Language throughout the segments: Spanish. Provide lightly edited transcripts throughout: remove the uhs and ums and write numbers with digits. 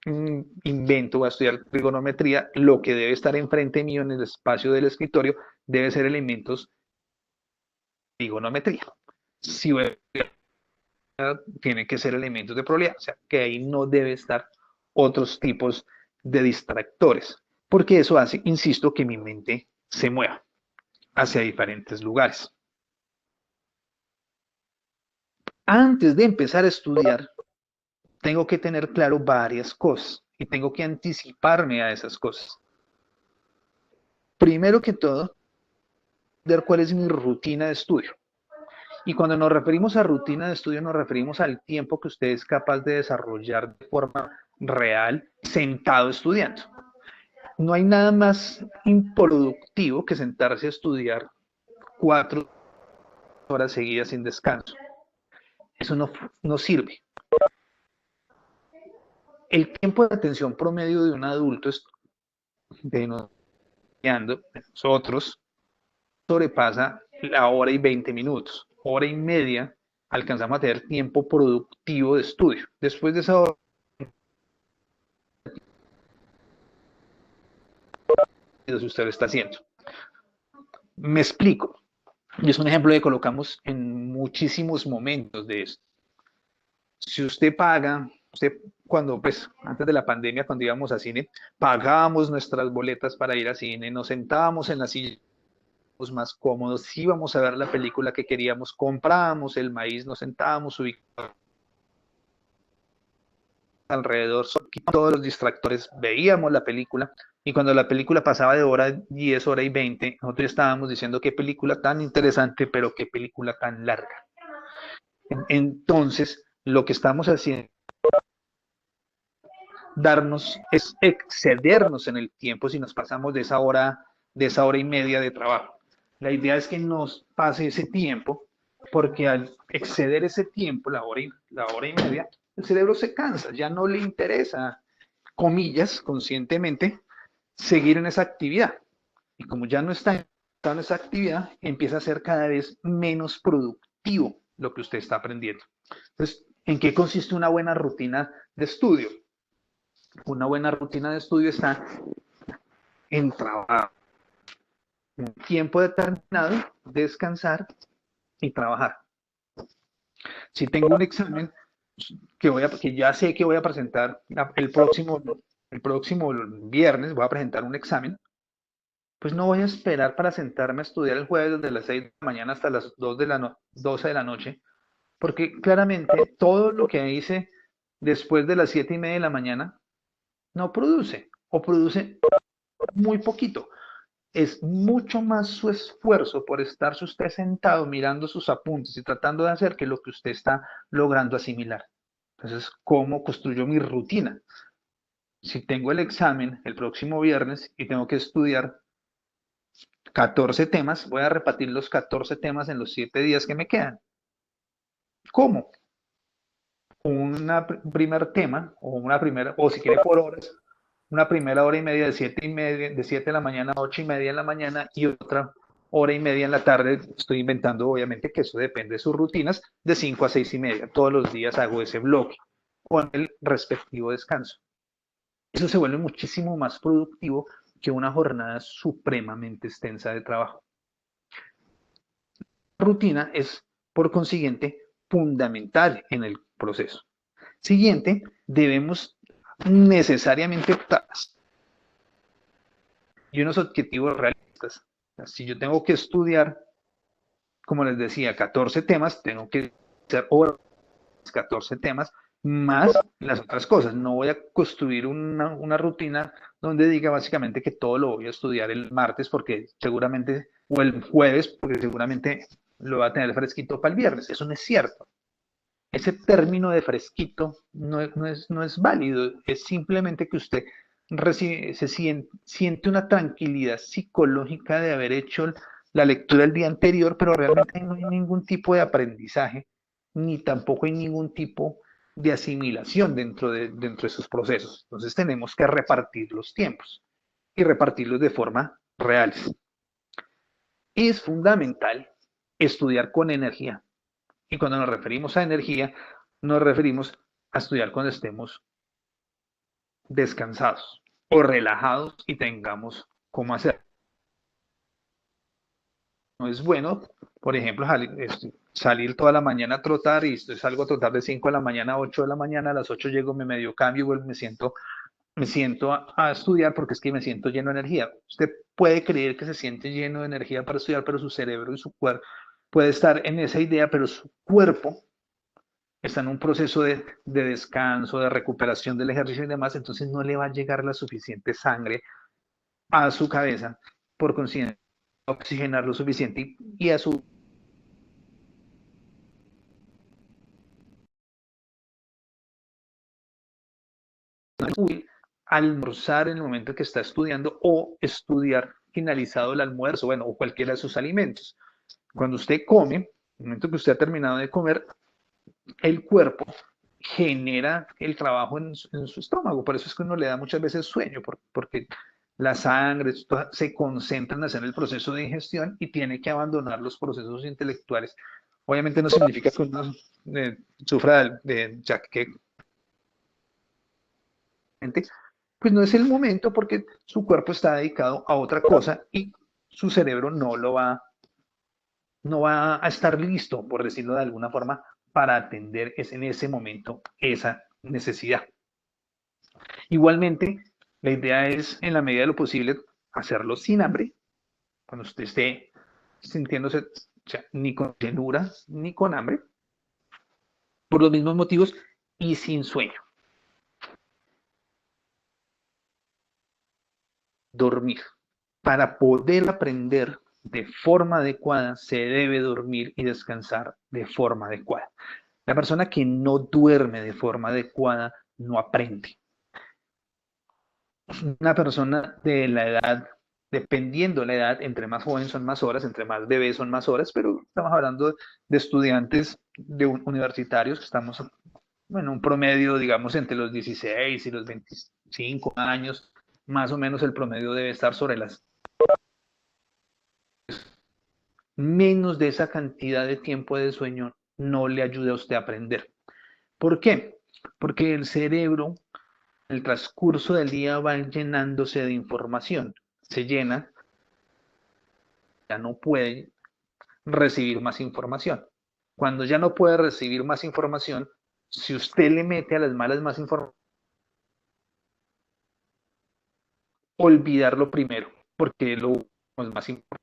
invento, voy a estudiar trigonometría, lo que debe estar enfrente mío en el espacio del escritorio debe ser elementos de trigonometría. Si voy tiene que ser elementos de probabilidad, o sea, que ahí no debe estar otros tipos de distractores, porque eso hace, insisto, que mi mente se mueva hacia diferentes lugares. Antes de empezar a estudiar, tengo que tener claro varias cosas y tengo que anticiparme a esas cosas. Primero que todo, ver cuál es mi rutina de estudio. Y cuando nos referimos a rutina de estudio, nos referimos al tiempo que usted es capaz de desarrollar de forma real sentado estudiando. No hay nada más improductivo que sentarse a estudiar 4 horas seguidas sin descanso. Eso no sirve. El tiempo de atención promedio de un adulto es de nosotros sobrepasa la hora y 20 minutos. Hora y media alcanzamos a tener tiempo productivo de estudio. Después de esa hora, si usted lo está haciendo. Me explico. Y es un ejemplo que colocamos en muchísimos momentos de esto. Si usted paga, usted cuando, pues, antes de la pandemia, cuando íbamos a cine, pagábamos nuestras boletas para ir a cine, nos sentábamos en la silla más cómodos, íbamos a ver la película que queríamos, comprábamos el maíz, nos sentábamos ubicados alrededor, todos los distractores, veíamos la película y cuando la película pasaba de hora 10, hora y 20, nosotros estábamos diciendo qué película tan interesante, pero qué película tan larga. Entonces, lo que estamos haciendo darnos es excedernos en el tiempo si nos pasamos de esa hora y media de trabajo. La idea es que nos pase ese tiempo, porque al exceder ese tiempo, la hora y media, el cerebro se cansa, ya no le interesa, comillas, conscientemente, seguir en esa actividad. Y como ya no está en esa actividad, empieza a ser cada vez menos productivo lo que usted está aprendiendo. Entonces, ¿en qué consiste una buena rutina de estudio? Una buena rutina de estudio está en trabajar, un tiempo determinado, descansar y trabajar. Si tengo un examen que ya sé que voy a presentar el próximo viernes, voy a presentar un examen, pues no voy a esperar para sentarme a estudiar el jueves desde las 6 de la mañana hasta las 2 de la 12 de la noche, porque claramente todo lo que hice después de las 7 y media de la mañana no produce o produce muy poquito. Es mucho más su esfuerzo por estarse usted sentado mirando sus apuntes y tratando de hacer que lo que usted está logrando asimilar. Entonces, ¿cómo construyo mi rutina? Si tengo el examen el próximo viernes y tengo que estudiar 14 temas, voy a repartir los 14 temas en los 7 días que me quedan. ¿Cómo? Un primer tema o si quiere por horas, una primera hora y media de 7 y media, de 7 de la mañana a 8 y media en la mañana y otra hora y media en la tarde. Estoy inventando, obviamente, que eso depende de sus rutinas, de 5 a 6 y media. Todos los días hago ese bloque con el respectivo descanso. Eso se vuelve muchísimo más productivo que una jornada supremamente extensa de trabajo. La rutina es, por consiguiente, fundamental en el proceso. Siguiente, debemos necesariamente y unos objetivos realistas. Si yo tengo que estudiar, como les decía, 14 temas, tengo que hacer horas 14 temas más las otras cosas. No voy a construir una rutina donde diga básicamente que todo lo voy a estudiar el martes porque seguramente, o el jueves, porque seguramente lo va a tener fresquito para el viernes. Eso no es cierto. Ese término de fresquito no es válido, es simplemente que usted siente una tranquilidad psicológica de haber hecho la lectura el día anterior, pero realmente no hay ningún tipo de aprendizaje, ni tampoco hay ningún tipo de asimilación dentro de sus procesos. Entonces tenemos que repartir los tiempos y repartirlos de forma real. Es fundamental estudiar con energía. Y cuando nos referimos a energía, nos referimos a estudiar cuando estemos descansados o relajados y tengamos cómo hacer. No es bueno, por ejemplo, salir toda la mañana a trotar y salgo a trotar de 5 de la mañana a 8 de la mañana, a las 8 llego, me medio cambio y vuelvo, me siento a estudiar porque es que me siento lleno de energía. Usted puede creer que se siente lleno de energía para estudiar, pero su cerebro y su cuerpo puede estar en esa idea, pero su cuerpo está en un proceso de descanso, de recuperación del ejercicio y demás, entonces no le va a llegar la suficiente sangre a su cabeza, por consiguiente, oxigenar lo suficiente y a su almorzar en el momento que está estudiando o estudiar finalizado el almuerzo, bueno, o cualquiera de sus alimentos. Cuando usted come, en el momento que usted ha terminado de comer, el cuerpo genera el trabajo en su estómago. Por eso es que uno le da muchas veces sueño, porque la sangre se concentra en hacer el proceso de ingestión y tiene que abandonar los procesos intelectuales. Obviamente no significa que uno sufra ya que pues no es el momento porque su cuerpo está dedicado a otra cosa y su cerebro no va a estar listo, por decirlo de alguna forma, para atender en ese momento esa necesidad. Igualmente, la idea es, en la medida de lo posible, hacerlo sin hambre, cuando usted esté sintiéndose, o sea, ni con llenura ni con hambre, por los mismos motivos y sin sueño. Dormir. Para poder aprender de forma adecuada, se debe dormir y descansar de forma adecuada. La persona que no duerme de forma adecuada no aprende. Una persona de la edad, dependiendo de la edad, entre más jóvenes son más horas, entre más bebés son más horas, pero estamos hablando de estudiantes universitarios que estamos, bueno, un promedio, digamos, entre los 16 y los 25 años, más o menos el promedio debe estar sobre las menos de esa cantidad de tiempo de sueño no le ayuda a usted a aprender. ¿Por qué? Porque el cerebro, el transcurso del día va llenándose de información. Se llena, ya no puede recibir más información. Cuando ya no puede recibir más información, si usted le mete a las malas más información, olvidarlo primero, porque lo es más importante.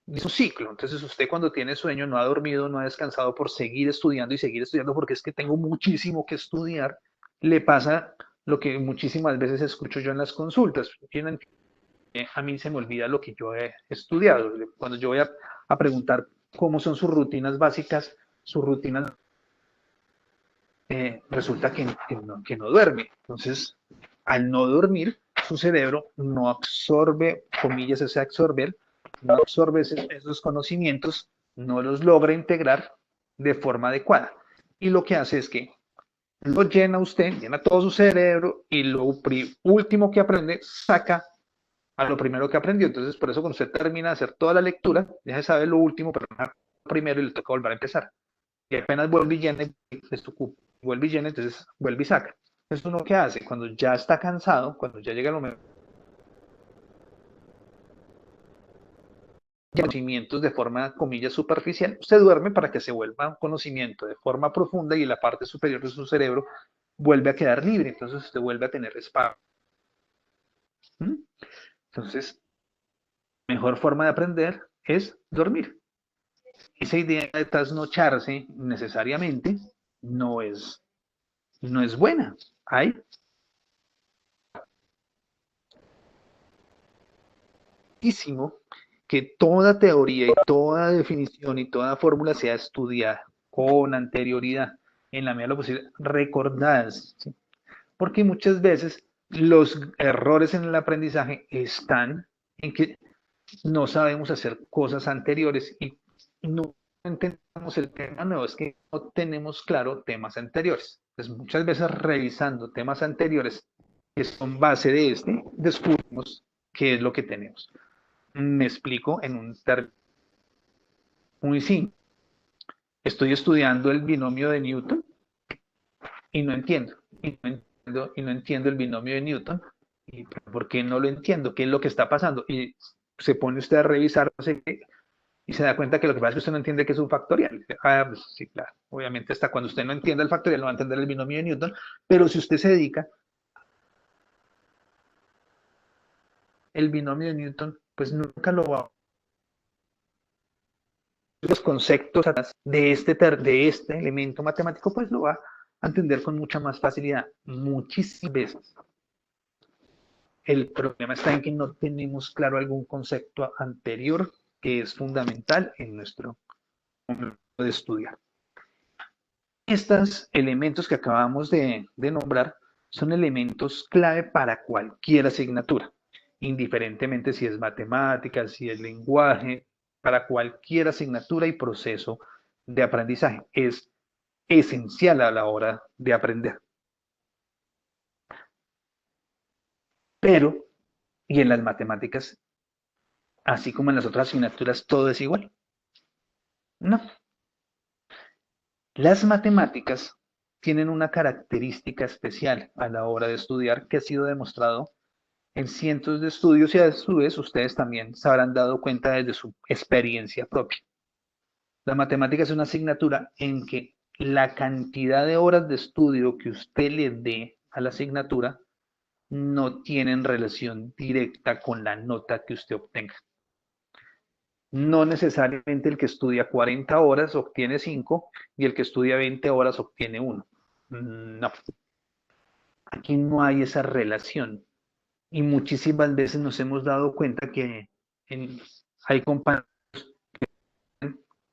Es un ciclo. Entonces usted cuando tiene sueño no ha dormido, no ha descansado por seguir estudiando y seguir estudiando porque es que tengo muchísimo que estudiar. Le pasa lo que muchísimas veces escucho yo en las consultas. A mí se me olvida lo que yo he estudiado. Cuando yo voy a preguntar cómo son sus rutinas básicas, sus rutinas, resulta que no duerme. Entonces, al no dormir, su cerebro no absorbe, comillas, ese absorber, no absorbe esos conocimientos, no los logra integrar de forma adecuada. Y lo que hace es que lo llena usted, llena todo su cerebro y lo último que aprende saca a lo primero que aprendió. Entonces, por eso cuando usted termina de hacer toda la lectura, ya se sabe lo último, pero no primero y le toca volver a empezar. Y apenas vuelve y llena, vuelve y llena, entonces vuelve y saca. Entonces, uno qué hace cuando ya está cansado, cuando ya llega el momento de conocimientos de forma, comillas, superficial, usted duerme para que se vuelva un conocimiento de forma profunda y la parte superior de su cerebro vuelve a quedar libre, entonces usted vuelve a tener espacio. ¿Mm? Entonces, la mejor forma de aprender es dormir. Esa idea de trasnocharse necesariamente no es, no es buena. Hay muchísimo que toda teoría y toda definición y toda fórmula sea estudiada con anterioridad, en la medida de lo posible, recordadas, ¿sí? Porque muchas veces los errores en el aprendizaje están en que no sabemos hacer cosas anteriores y no entendemos el tema nuevo, es que no tenemos claro temas anteriores. Entonces, muchas veces revisando temas anteriores que son base de este, descubrimos qué es lo que tenemos. Me explico en un término muy simple. Estoy estudiando el binomio de Newton y no entiendo. Y no entiendo y no entiendo el binomio de Newton. ¿Y por qué no lo entiendo? ¿Qué es lo que está pasando? Y se pone usted a revisar, no sé qué, y se da cuenta que lo que pasa es que usted no entiende que es un factorial. Ah, pues sí, claro. Obviamente, hasta cuando usted no entienda el factorial, no va a entender el binomio de Newton, pero si usted se dedica, el binomio de Newton, pues nunca lo va a... Los conceptos de este elemento matemático, pues lo va a entender con mucha más facilidad, muchísimas veces. El problema está en que no tenemos claro algún concepto anterior que es fundamental en nuestro momento de estudiar. Estos elementos que acabamos de nombrar son elementos clave para cualquier asignatura, indiferentemente si es matemática, si es lenguaje, para cualquier asignatura y proceso de aprendizaje. Es esencial a la hora de aprender. Pero, y en las matemáticas, así como en las otras asignaturas, todo es igual. No. Las matemáticas tienen una característica especial a la hora de estudiar que ha sido demostrado en cientos de estudios y a su vez ustedes también se habrán dado cuenta desde su experiencia propia. La matemática es una asignatura en que la cantidad de horas de estudio que usted le dé a la asignatura no tienen relación directa con la nota que usted obtenga. No necesariamente el que estudia 40 horas obtiene 5 y el que estudia 20 horas obtiene 1. No, aquí no hay esa relación. Y muchísimas veces nos hemos dado cuenta que hay compañeros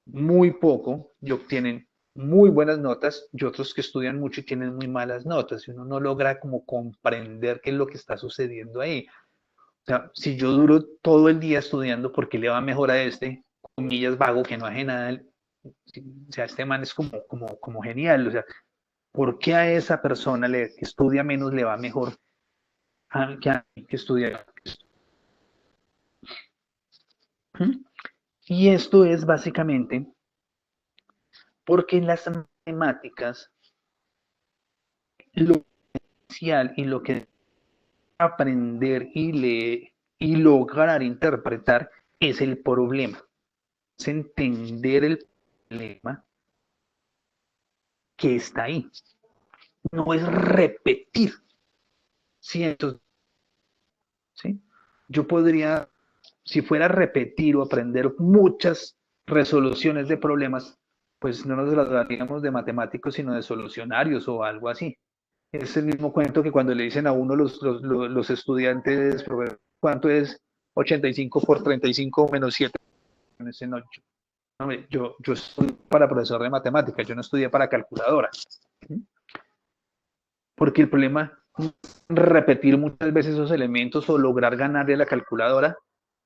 muy poco y obtienen muy buenas notas y otros que estudian mucho y tienen muy malas notas y uno no logra como comprender qué es lo que está sucediendo ahí. O sea, si yo duro todo el día estudiando, ¿por qué le va mejor a este, comillas, vago, que no hace nada? O sea, este man es como genial. O sea, ¿por qué a esa persona que estudia menos le va mejor que a mí que estudia? Y esto es básicamente porque en las matemáticas lo esencial y lo que aprender y leer y lograr interpretar es el problema, es entender el problema que está ahí. No es repetir cientos, ¿sí? Yo podría, si fuera a repetir o aprender muchas resoluciones de problemas, pues no nos las daríamos de matemáticos, sino de solucionarios o algo así. Es el mismo cuento que cuando le dicen a uno los estudiantes, ¿cuánto es 85 por 35 menos 7? Dicen, no, yo estudié para profesor de matemáticas, yo no estudié para calculadora. Porque el problema es repetir muchas veces esos elementos o lograr ganarle a la calculadora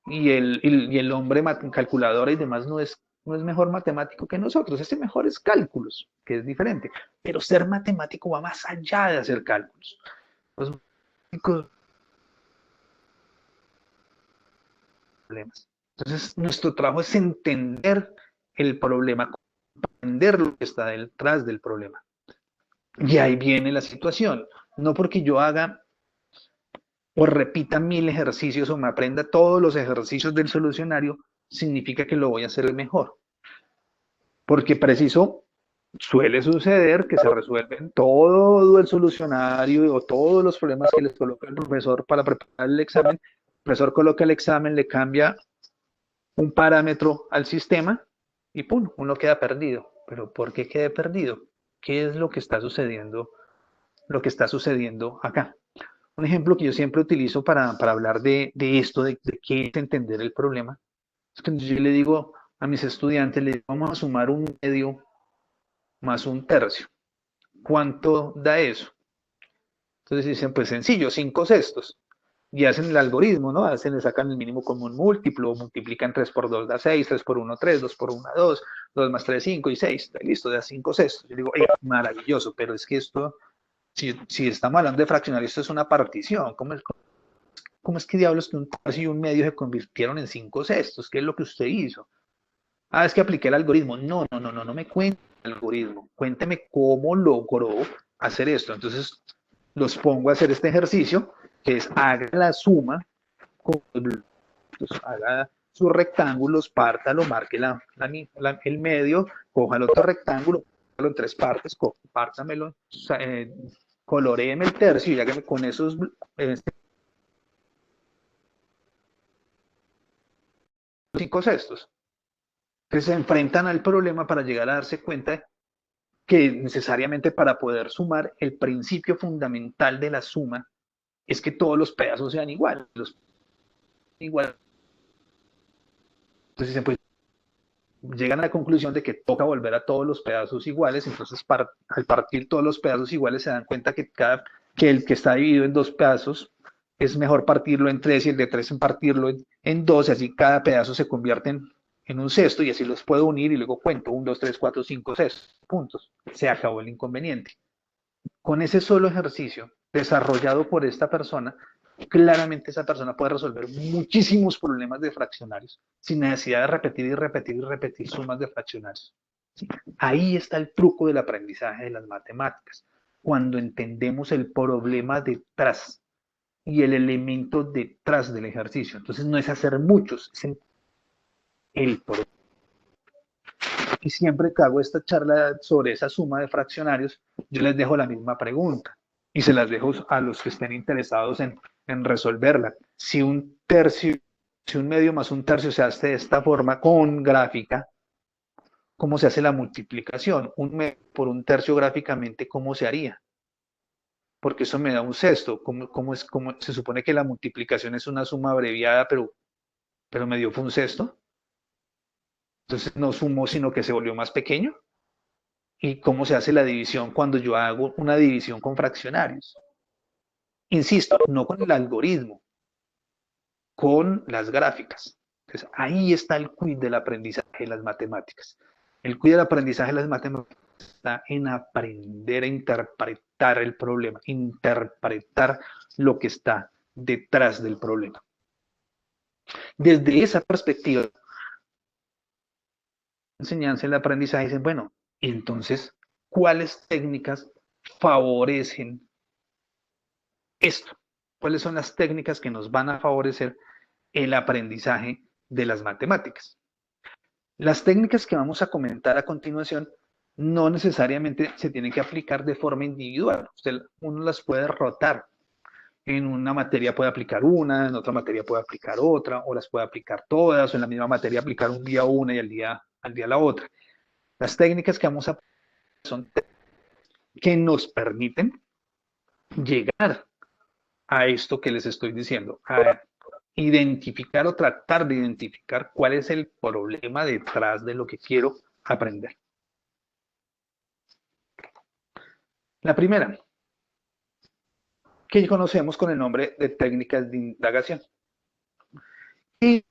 y el hombre calculadora y demás no es mejor matemático que nosotros, este mejor es cálculos, que es diferente, pero ser matemático va más allá de hacer cálculos. Los matemáticos problemas. Entonces, nuestro trabajo es entender el problema, comprender lo que está detrás del problema. Y ahí viene la situación. No porque yo haga o repita 1000 ejercicios o me aprenda todos los ejercicios del solucionario, significa que lo voy a hacer mejor. Porque preciso, suele suceder que se resuelven todo el solucionario o todos los problemas que les coloca el profesor para preparar el examen. El profesor coloca el examen, le cambia un parámetro al sistema y ¡pum! Uno queda perdido. ¿Pero por qué quedé perdido? ¿Qué es lo que está sucediendo? Lo que está sucediendo acá. Un ejemplo que yo siempre utilizo para hablar de esto, de qué es entender el problema, es que yo le digo a mis estudiantes, les digo, vamos a sumar un medio más un tercio. ¿Cuánto da eso? Entonces dicen, pues sencillo, 5/6. Y hacen el algoritmo, ¿no? Le sacan el mínimo común múltiplo, multiplican 3 por 2 da 6, 3 por 1 3, 2 por 1 2, 2 más 3 5 y 6, listo, da 5/6. Yo digo, maravilloso, pero es que esto, si estamos hablando de fraccionar, esto es una partición. ¿Cómo es que diablos que un tercio y un medio se convirtieron en 5/6? ¿Qué es lo que usted hizo? Ah, es que apliqué el algoritmo. No me cuente el algoritmo. Cuénteme cómo logró hacer esto. Entonces, los pongo a hacer este ejercicio, que es haga la suma, con haga sus rectángulos, pártalo, marque el medio, coja el otro rectángulo, en tres partes, pártamelo, coloréeme el tercio y hágame con esos eh, 5 sextos, que se enfrentan al problema para llegar a darse cuenta que necesariamente para poder sumar, el principio fundamental de la suma es que todos los pedazos sean iguales. Igual. Entonces, pues, llegan a la conclusión de que toca volver a todos los pedazos iguales, entonces al partir todos los pedazos iguales se dan cuenta que el que está dividido en 2 pedazos es mejor partirlo en 3 y el de 3 en partirlo en 2, y así cada pedazo se convierte en un cesto y así los puedo unir y luego cuento 1, 2, 3, 4, 5, 6 puntos. Se acabó el inconveniente. Con ese solo ejercicio desarrollado por esta persona, claramente esa persona puede resolver muchísimos problemas de fraccionarios sin necesidad de repetir y repetir y repetir sumas de fraccionarios. ¿Sí? Ahí está el truco del aprendizaje de las matemáticas. Cuando entendemos el problema detrás y el elemento detrás del ejercicio. Entonces no es hacer muchos, es el problema. Y siempre que hago esta charla sobre esa suma de fraccionarios, yo les dejo la misma pregunta y se las dejo a los que estén interesados en resolverla. Si un tercio, si un medio más un tercio se hace de esta forma con gráfica, ¿cómo se hace la multiplicación? Un medio por un tercio gráficamente, ¿cómo se haría? Porque eso me da un sexto. ¿Cómo se supone que la multiplicación es una suma abreviada, pero me dio fue un sexto? Entonces no sumó, sino que se volvió más pequeño. ¿Y cómo se hace la división cuando yo hago una división con fraccionarios? Insisto, no con el algoritmo, con las gráficas. Entonces, ahí está el quid del aprendizaje de las matemáticas. El quid del aprendizaje de las matemáticas está en aprender a interpretar el problema, interpretar lo que está detrás del problema. Desde esa perspectiva, la enseñanza y el aprendizaje dicen, bueno, entonces, ¿cuáles técnicas favorecen esto? ¿Cuáles son las técnicas que nos van a favorecer el aprendizaje de las matemáticas? Las técnicas que vamos a comentar a continuación no necesariamente se tienen que aplicar de forma individual. Uno las puede rotar. En una materia puede aplicar una, en otra materia puede aplicar otra, o las puede aplicar todas, o en la misma materia aplicar un día una y al día la otra. Las técnicas que vamos a son que nos permiten llegar a esto que les estoy diciendo, a identificar o tratar de identificar cuál es el problema detrás de lo que quiero aprender. La primera, que conocemos con el nombre de técnicas de indagación. Y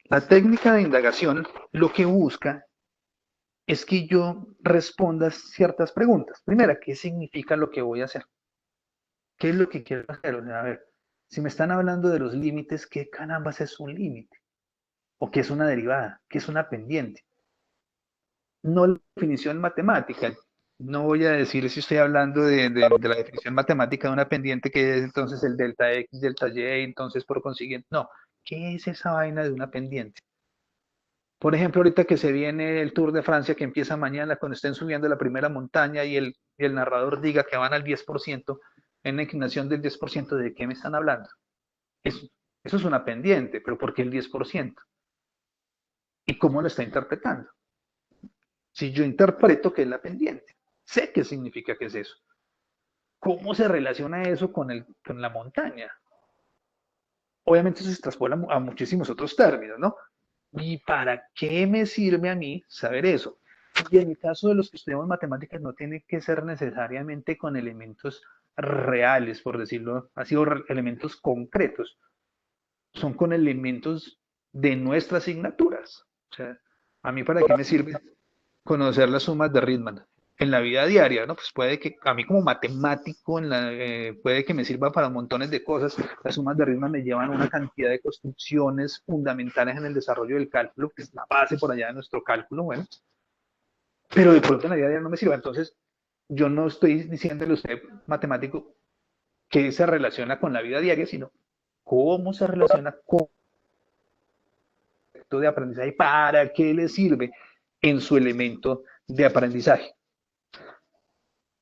la técnica de indagación lo que busca es que yo responda ciertas preguntas. Primera, ¿qué significa lo que voy a hacer? ¿Qué es lo que quiero hacer? O sea, a ver, si me están hablando de los límites, ¿qué carambas es un límite? ¿O qué es una derivada? ¿Qué es una pendiente? No la definición matemática. No voy a decir si estoy hablando de la definición matemática de una pendiente que es entonces el delta X, delta Y, entonces por consiguiente, no. ¿Qué es esa vaina de una pendiente? Por ejemplo, ahorita que se viene el Tour de Francia que empieza mañana, cuando estén subiendo la primera montaña y el narrador diga que van al 10%, en la inclinación del 10%, ¿de qué me están hablando? Eso, eso es una pendiente, pero ¿por qué el 10%? ¿Y cómo lo está interpretando? Si yo interpreto que es la pendiente, sé qué significa que es eso. ¿Cómo se relaciona eso con la montaña? Obviamente eso se traspola a muchísimos otros términos, ¿no? ¿Y para qué me sirve a mí saber eso? Y en el caso de los que estudiamos matemáticas no tiene que ser necesariamente con elementos reales, por decirlo así, o elementos concretos. Son con elementos de nuestras asignaturas. O sea, ¿a mí para qué me sirve conocer las sumas de Riemann en la vida diaria? ¿No? Pues puede que a mí como matemático puede que me sirva para montones de cosas. Las sumas de Riemann me llevan a una cantidad de construcciones fundamentales en el desarrollo del cálculo, que es la base por allá de nuestro cálculo, bueno, pero de pronto en la vida diaria no me sirva. Entonces, Yo no estoy diciéndole a usted, matemático, que se relaciona con la vida diaria, sino cómo se relaciona con el elemento de aprendizaje, para qué le sirve en su elemento de aprendizaje.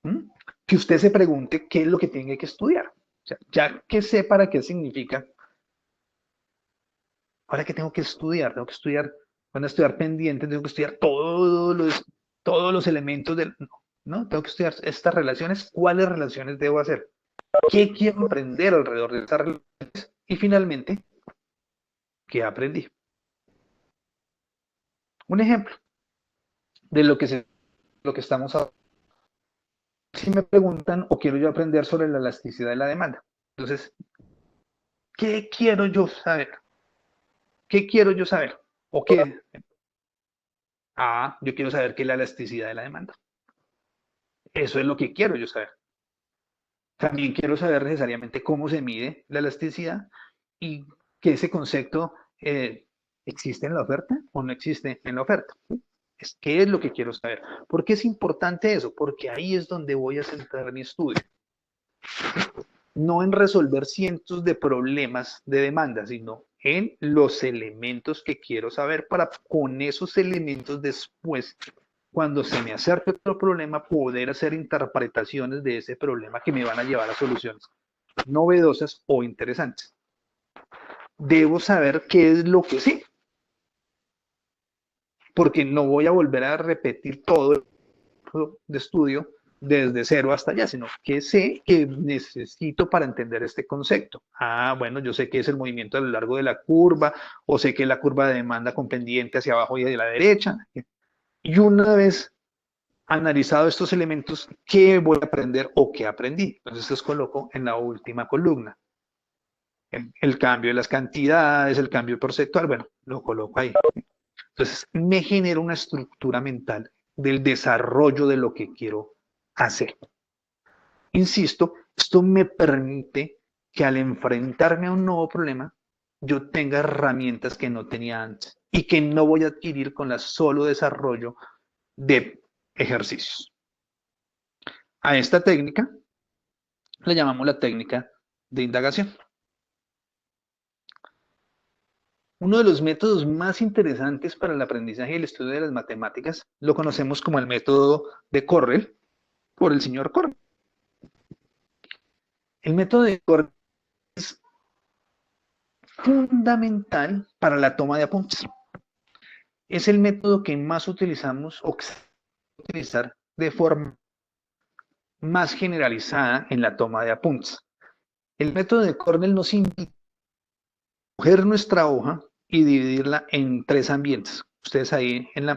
¿Mm? Que usted se pregunte qué es lo que tiene que estudiar. O sea, ya que sé para qué significa, ahora que tengo que estudiar, van a estudiar pendiente, tengo que estudiar todos los elementos del... No, no, tengo que estudiar estas relaciones, cuáles relaciones debo hacer, qué quiero aprender alrededor de estas relaciones y finalmente, qué aprendí. Un ejemplo de lo que estamos hablando. Si me preguntan o quiero yo aprender sobre la elasticidad de la demanda, entonces, ¿qué quiero yo saber? ¿Qué quiero yo saber? ¿O qué? Yo quiero saber qué es la elasticidad de la demanda. Eso es lo que quiero yo saber. También quiero saber necesariamente cómo se mide la elasticidad y que ese concepto existe en la oferta o no existe en la oferta. ¿Qué es lo que quiero saber? ¿Por qué es importante eso? Porque ahí es donde voy a centrar mi estudio. No en resolver cientos de problemas de demanda, sino en los elementos que quiero saber para con esos elementos después, cuando se me acerque otro problema, poder hacer interpretaciones de ese problema que me van a llevar a soluciones novedosas o interesantes. Debo saber qué es lo que sí, porque no voy a volver a repetir todo el de estudio desde cero hasta allá, sino que sé que necesito para entender este concepto. Bueno, yo sé que es el movimiento a lo largo de la curva, o sé que es la curva de demanda con pendiente hacia abajo y de la derecha. Y una vez analizado estos elementos, ¿qué voy a aprender o qué aprendí? Entonces los coloco en la última columna. El cambio de las cantidades, el cambio porcentual, bueno, lo coloco ahí. Entonces me genera una estructura mental del desarrollo de lo que quiero hacer. Insisto, esto me permite que al enfrentarme a un nuevo problema, yo tenga herramientas que no tenía antes y que no voy a adquirir con la solo desarrollo de ejercicios. A esta técnica le llamamos la técnica de indagación. Uno de los métodos más interesantes para el aprendizaje y el estudio de las matemáticas lo conocemos como el método de Correll, por el señor Correll. El método de Correll es fundamental para la toma de apuntes. Es el método que más utilizamos o que se va a utilizar de forma más generalizada en la toma de apuntes. El método de Cornell nos invita a coger nuestra hoja y dividirla en tres ambientes. Ustedes ahí en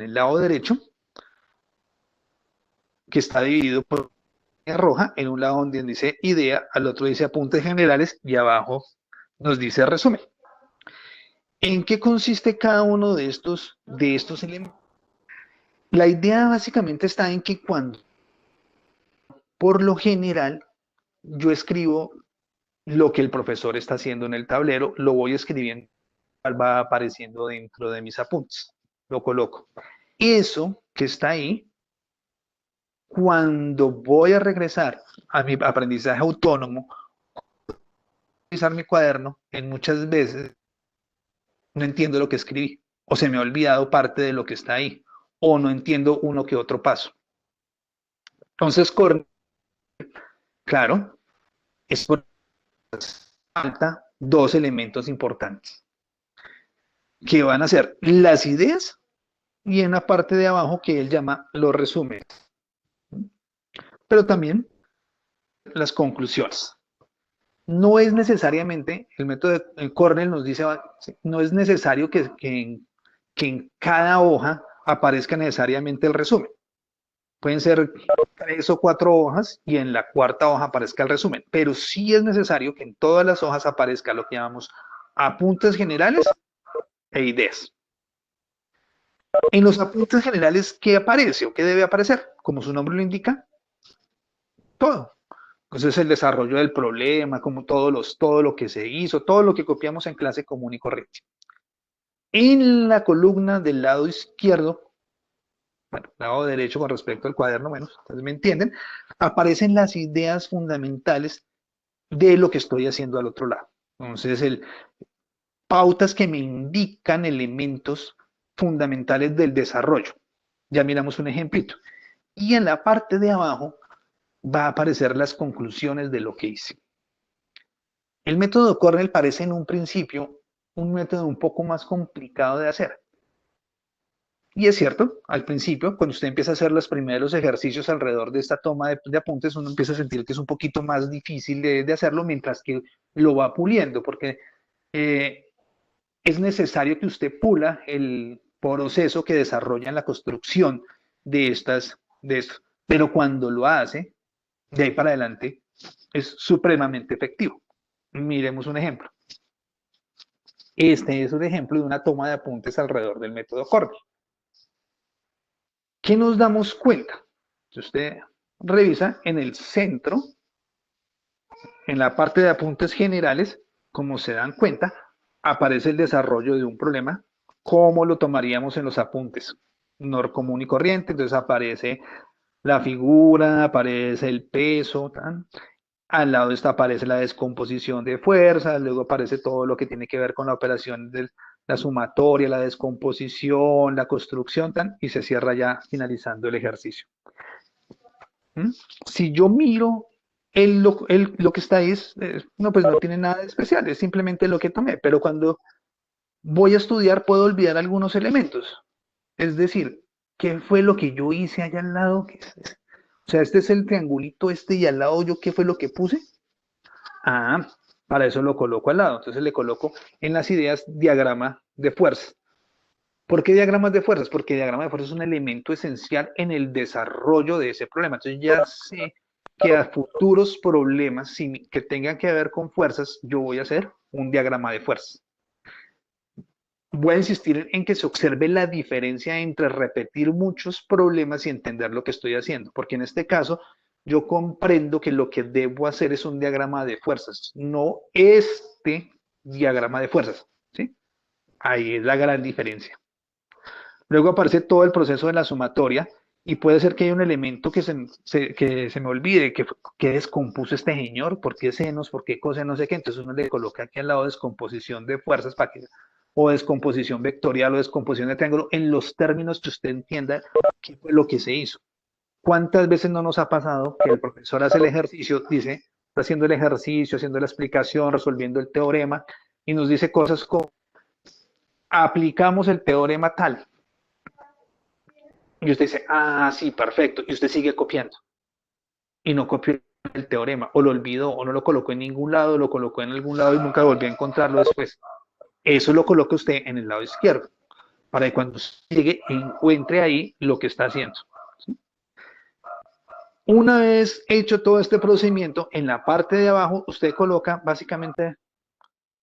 el lado derecho, que está dividido por roja, en un lado donde dice idea, al otro dice apuntes generales y abajo nos dice resumen. ¿En qué consiste cada uno de estos elementos? La idea básicamente está en que cuando, por lo general, yo escribo lo que el profesor está haciendo en el tablero, lo voy escribiendo, va apareciendo dentro de mis apuntes, lo coloco. Eso que está ahí, cuando voy a regresar a mi aprendizaje autónomo, utilizar mi cuaderno, en muchas veces no entiendo lo que escribí, o se me ha olvidado parte de lo que está ahí, o no entiendo uno que otro paso. Entonces, claro, es por falta dos elementos importantes, que van a ser las ideas y en la parte de abajo que él llama los resúmenes, pero también las conclusiones. No es necesariamente, el método de Cornell nos dice, no es necesario que en cada hoja aparezca necesariamente el resumen. Pueden ser 3 o 4 hojas y en la cuarta hoja aparezca el resumen, pero sí es necesario que en todas las hojas aparezca lo que llamamos apuntes generales e ideas. En los apuntes generales, ¿qué aparece o qué debe aparecer? Como su nombre lo indica, todo. Entonces el desarrollo del problema, como todo lo que se hizo, todo lo que copiamos en clase común y corriente. En la columna del lado izquierdo bueno, lado derecho con respecto al cuaderno, bueno, ustedes me entienden, aparecen las ideas fundamentales de lo que estoy haciendo al otro lado. Entonces, pautas que me indican elementos fundamentales del desarrollo. Ya miramos un ejemplito. Y en la parte de abajo va a aparecer las conclusiones de lo que hice. El método Cornell parece en un principio un método un poco más complicado de hacer. Y es cierto, al principio, cuando usted empieza a hacer los primeros ejercicios alrededor de esta toma de apuntes, uno empieza a sentir que es un poquito más difícil de hacerlo mientras que lo va puliendo, porque es necesario que usted pula el proceso que desarrolla en la construcción de esto. Pero cuando lo hace, de ahí para adelante, es supremamente efectivo. Miremos un ejemplo. Este es un ejemplo de una toma de apuntes alrededor del método Cornell. ¿Qué nos damos cuenta? Si usted revisa en el centro, en la parte de apuntes generales, como se dan cuenta, aparece el desarrollo de un problema, ¿cómo lo tomaríamos en los apuntes? No común y corriente, entonces aparece la figura, aparece el peso, ¿tan? Al lado está, aparece la descomposición de fuerzas, luego aparece todo lo que tiene que ver con la operación de la sumatoria, la descomposición, la construcción, ¿tan? Y se cierra ya finalizando el ejercicio. ¿Mm? Si yo miro lo que está ahí, no, pues no tiene nada de especial, es simplemente lo que tomé, pero cuando voy a estudiar puedo olvidar algunos elementos. Es decir, ¿qué fue lo que yo hice allá al lado? O sea, este es el triangulito este y al lado yo, ¿qué fue lo que puse? Ah, para eso lo coloco al lado. Entonces le coloco en las ideas diagrama de fuerzas. ¿Por qué diagramas de fuerzas? Porque diagrama de fuerzas es un elemento esencial en el desarrollo de ese problema. Entonces ya sé que a futuros problemas que tengan que ver con fuerzas, yo voy a hacer un diagrama de fuerzas. Voy a insistir en que se observe la diferencia entre repetir muchos problemas y entender lo que estoy haciendo, porque en este caso yo comprendo que lo que debo hacer es un diagrama de fuerzas, no este diagrama de fuerzas, ¿sí? Ahí es la gran diferencia. Luego aparece todo el proceso de la sumatoria y puede ser que haya un elemento que se me olvide, que descompuso este señor, por qué senos, por qué cosas, no sé qué. Entonces uno le coloca aquí al lado descomposición de fuerzas para que, o descomposición vectorial o descomposición de triángulo en los términos que usted entienda qué fue lo que se hizo. ¿Cuántas veces no nos ha pasado que el profesor hace el ejercicio, dice, está haciendo el ejercicio, haciendo la explicación, resolviendo el teorema y nos dice cosas como aplicamos el teorema tal? Y usted dice, ah, sí, perfecto. Y usted sigue copiando. Y no copió el teorema, o lo olvidó, o no lo colocó en ningún lado, lo colocó en algún lado y nunca volvió a encontrarlo después. Eso lo coloca usted en el lado izquierdo, para que cuando llegue encuentre ahí lo que está haciendo. ¿Sí? Una vez hecho todo este procedimiento, en la parte de abajo usted coloca básicamente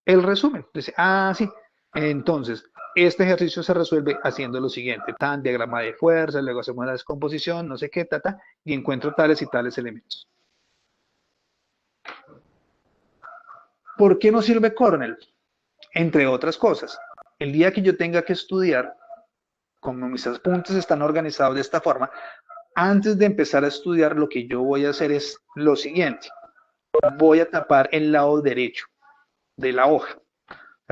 el resumen. Dice, ah, sí, entonces, este ejercicio se resuelve haciendo lo siguiente, tan diagrama de fuerza, luego hacemos la descomposición, no sé qué, y encuentro tales y tales elementos. ¿Por qué no sirve Cornell? Entre otras cosas, el día que yo tenga que estudiar, como mis apuntes están organizados de esta forma, antes de empezar a estudiar, lo que yo voy a hacer es lo siguiente. Voy a tapar el lado derecho de la hoja.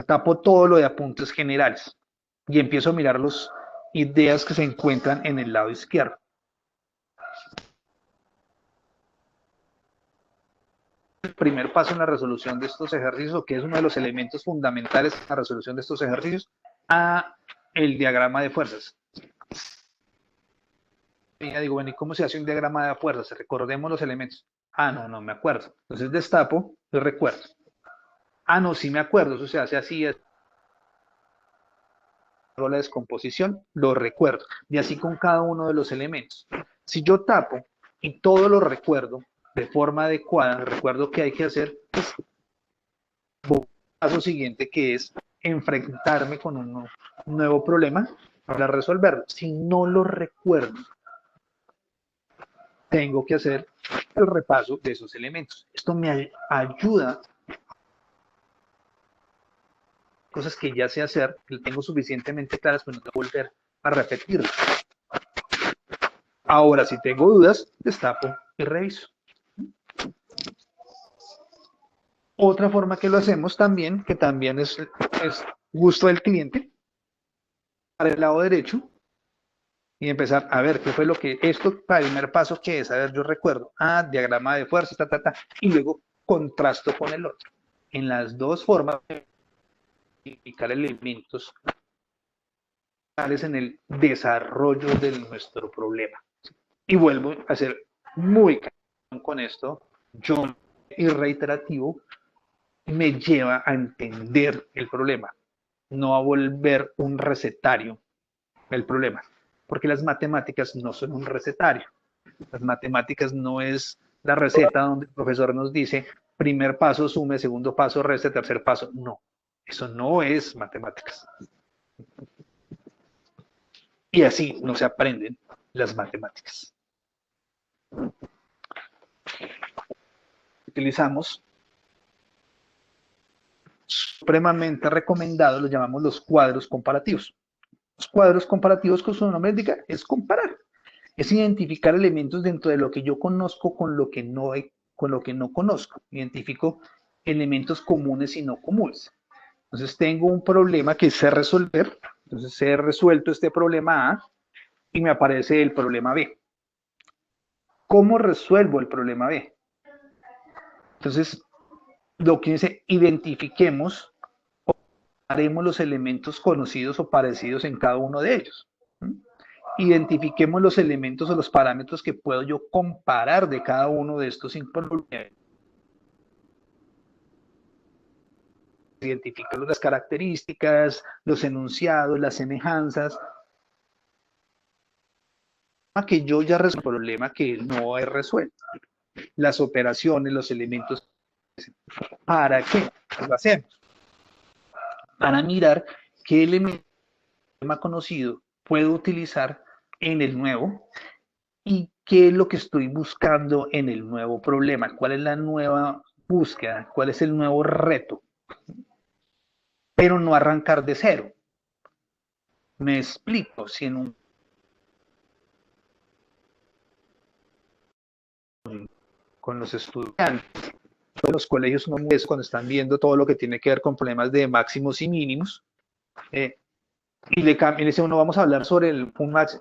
Tapo todo lo de apuntes generales y empiezo a mirar las ideas que se encuentran en el lado izquierdo. El primer paso en la resolución de estos ejercicios, que es uno de los elementos fundamentales en la resolución de estos ejercicios, a el diagrama de fuerzas. Y ya digo, bueno, ¿y cómo se hace un diagrama de fuerzas? Recordemos los elementos. Ah, no, no me acuerdo. Entonces destapo y recuerdo. Ah, no, sí me acuerdo, eso se hace así, la descomposición, lo recuerdo. Y así con cada uno de los elementos. Si yo tapo y todo lo recuerdo de forma adecuada, recuerdo que hay que hacer, pues, el paso siguiente, que es enfrentarme con un nuevo problema para resolverlo. Si no lo recuerdo, tengo que hacer el repaso de esos elementos. Esto me ayuda, cosas que ya sé hacer, que tengo suficientemente claras, pero no tengo que volver a repetirlas. Ahora, si tengo dudas, destapo y reviso. Otra forma que lo hacemos también, que también es gusto del cliente, para el lado derecho, y empezar a ver qué fue lo que, esto, para el primer paso, ¿qué es? A ver, yo recuerdo, diagrama de fuerza, y luego contrasto con el otro. En las dos formas de identificar elementos en el desarrollo de nuestro problema. Y vuelvo a ser muy claro con esto, yo y reiterativo, me lleva a entender el problema, no a volver un recetario el problema, porque las matemáticas no son un recetario. Las matemáticas no es la receta donde el profesor nos dice primer paso sume, segundo paso resta, tercer paso. No, eso no es matemáticas. Y así no se aprenden las matemáticas. Utilizamos supremamente recomendado, los llamamos los cuadros comparativos. Los cuadros comparativos, con su nombre indica, es comparar. Es identificar elementos dentro de lo que yo conozco con lo que no conozco. Identifico elementos comunes y no comunes. Entonces tengo un problema que sé resolver. Entonces he resuelto este problema A y me aparece el problema B. ¿Cómo resuelvo el problema B? Entonces, lo que dice, identifiquemos o haremos los elementos conocidos o parecidos en cada uno de ellos. Identifiquemos los elementos o los parámetros que puedo yo comparar de cada uno de estos cinco. Identificar las características, los enunciados, las semejanzas, que yo ya resuelvo el problema que no he resuelto. Las operaciones, los elementos. ¿Para qué lo hacemos? Para mirar qué elemento conocido puedo utilizar en el nuevo y qué es lo que estoy buscando en el nuevo problema, cuál es la nueva búsqueda, cuál es el nuevo reto, pero no arrancar de cero. Me explico, si en un con los estudiantes, los colegios no cuando están viendo todo lo que tiene que ver con problemas de máximos y mínimos, y le dice uno, vamos a hablar sobre el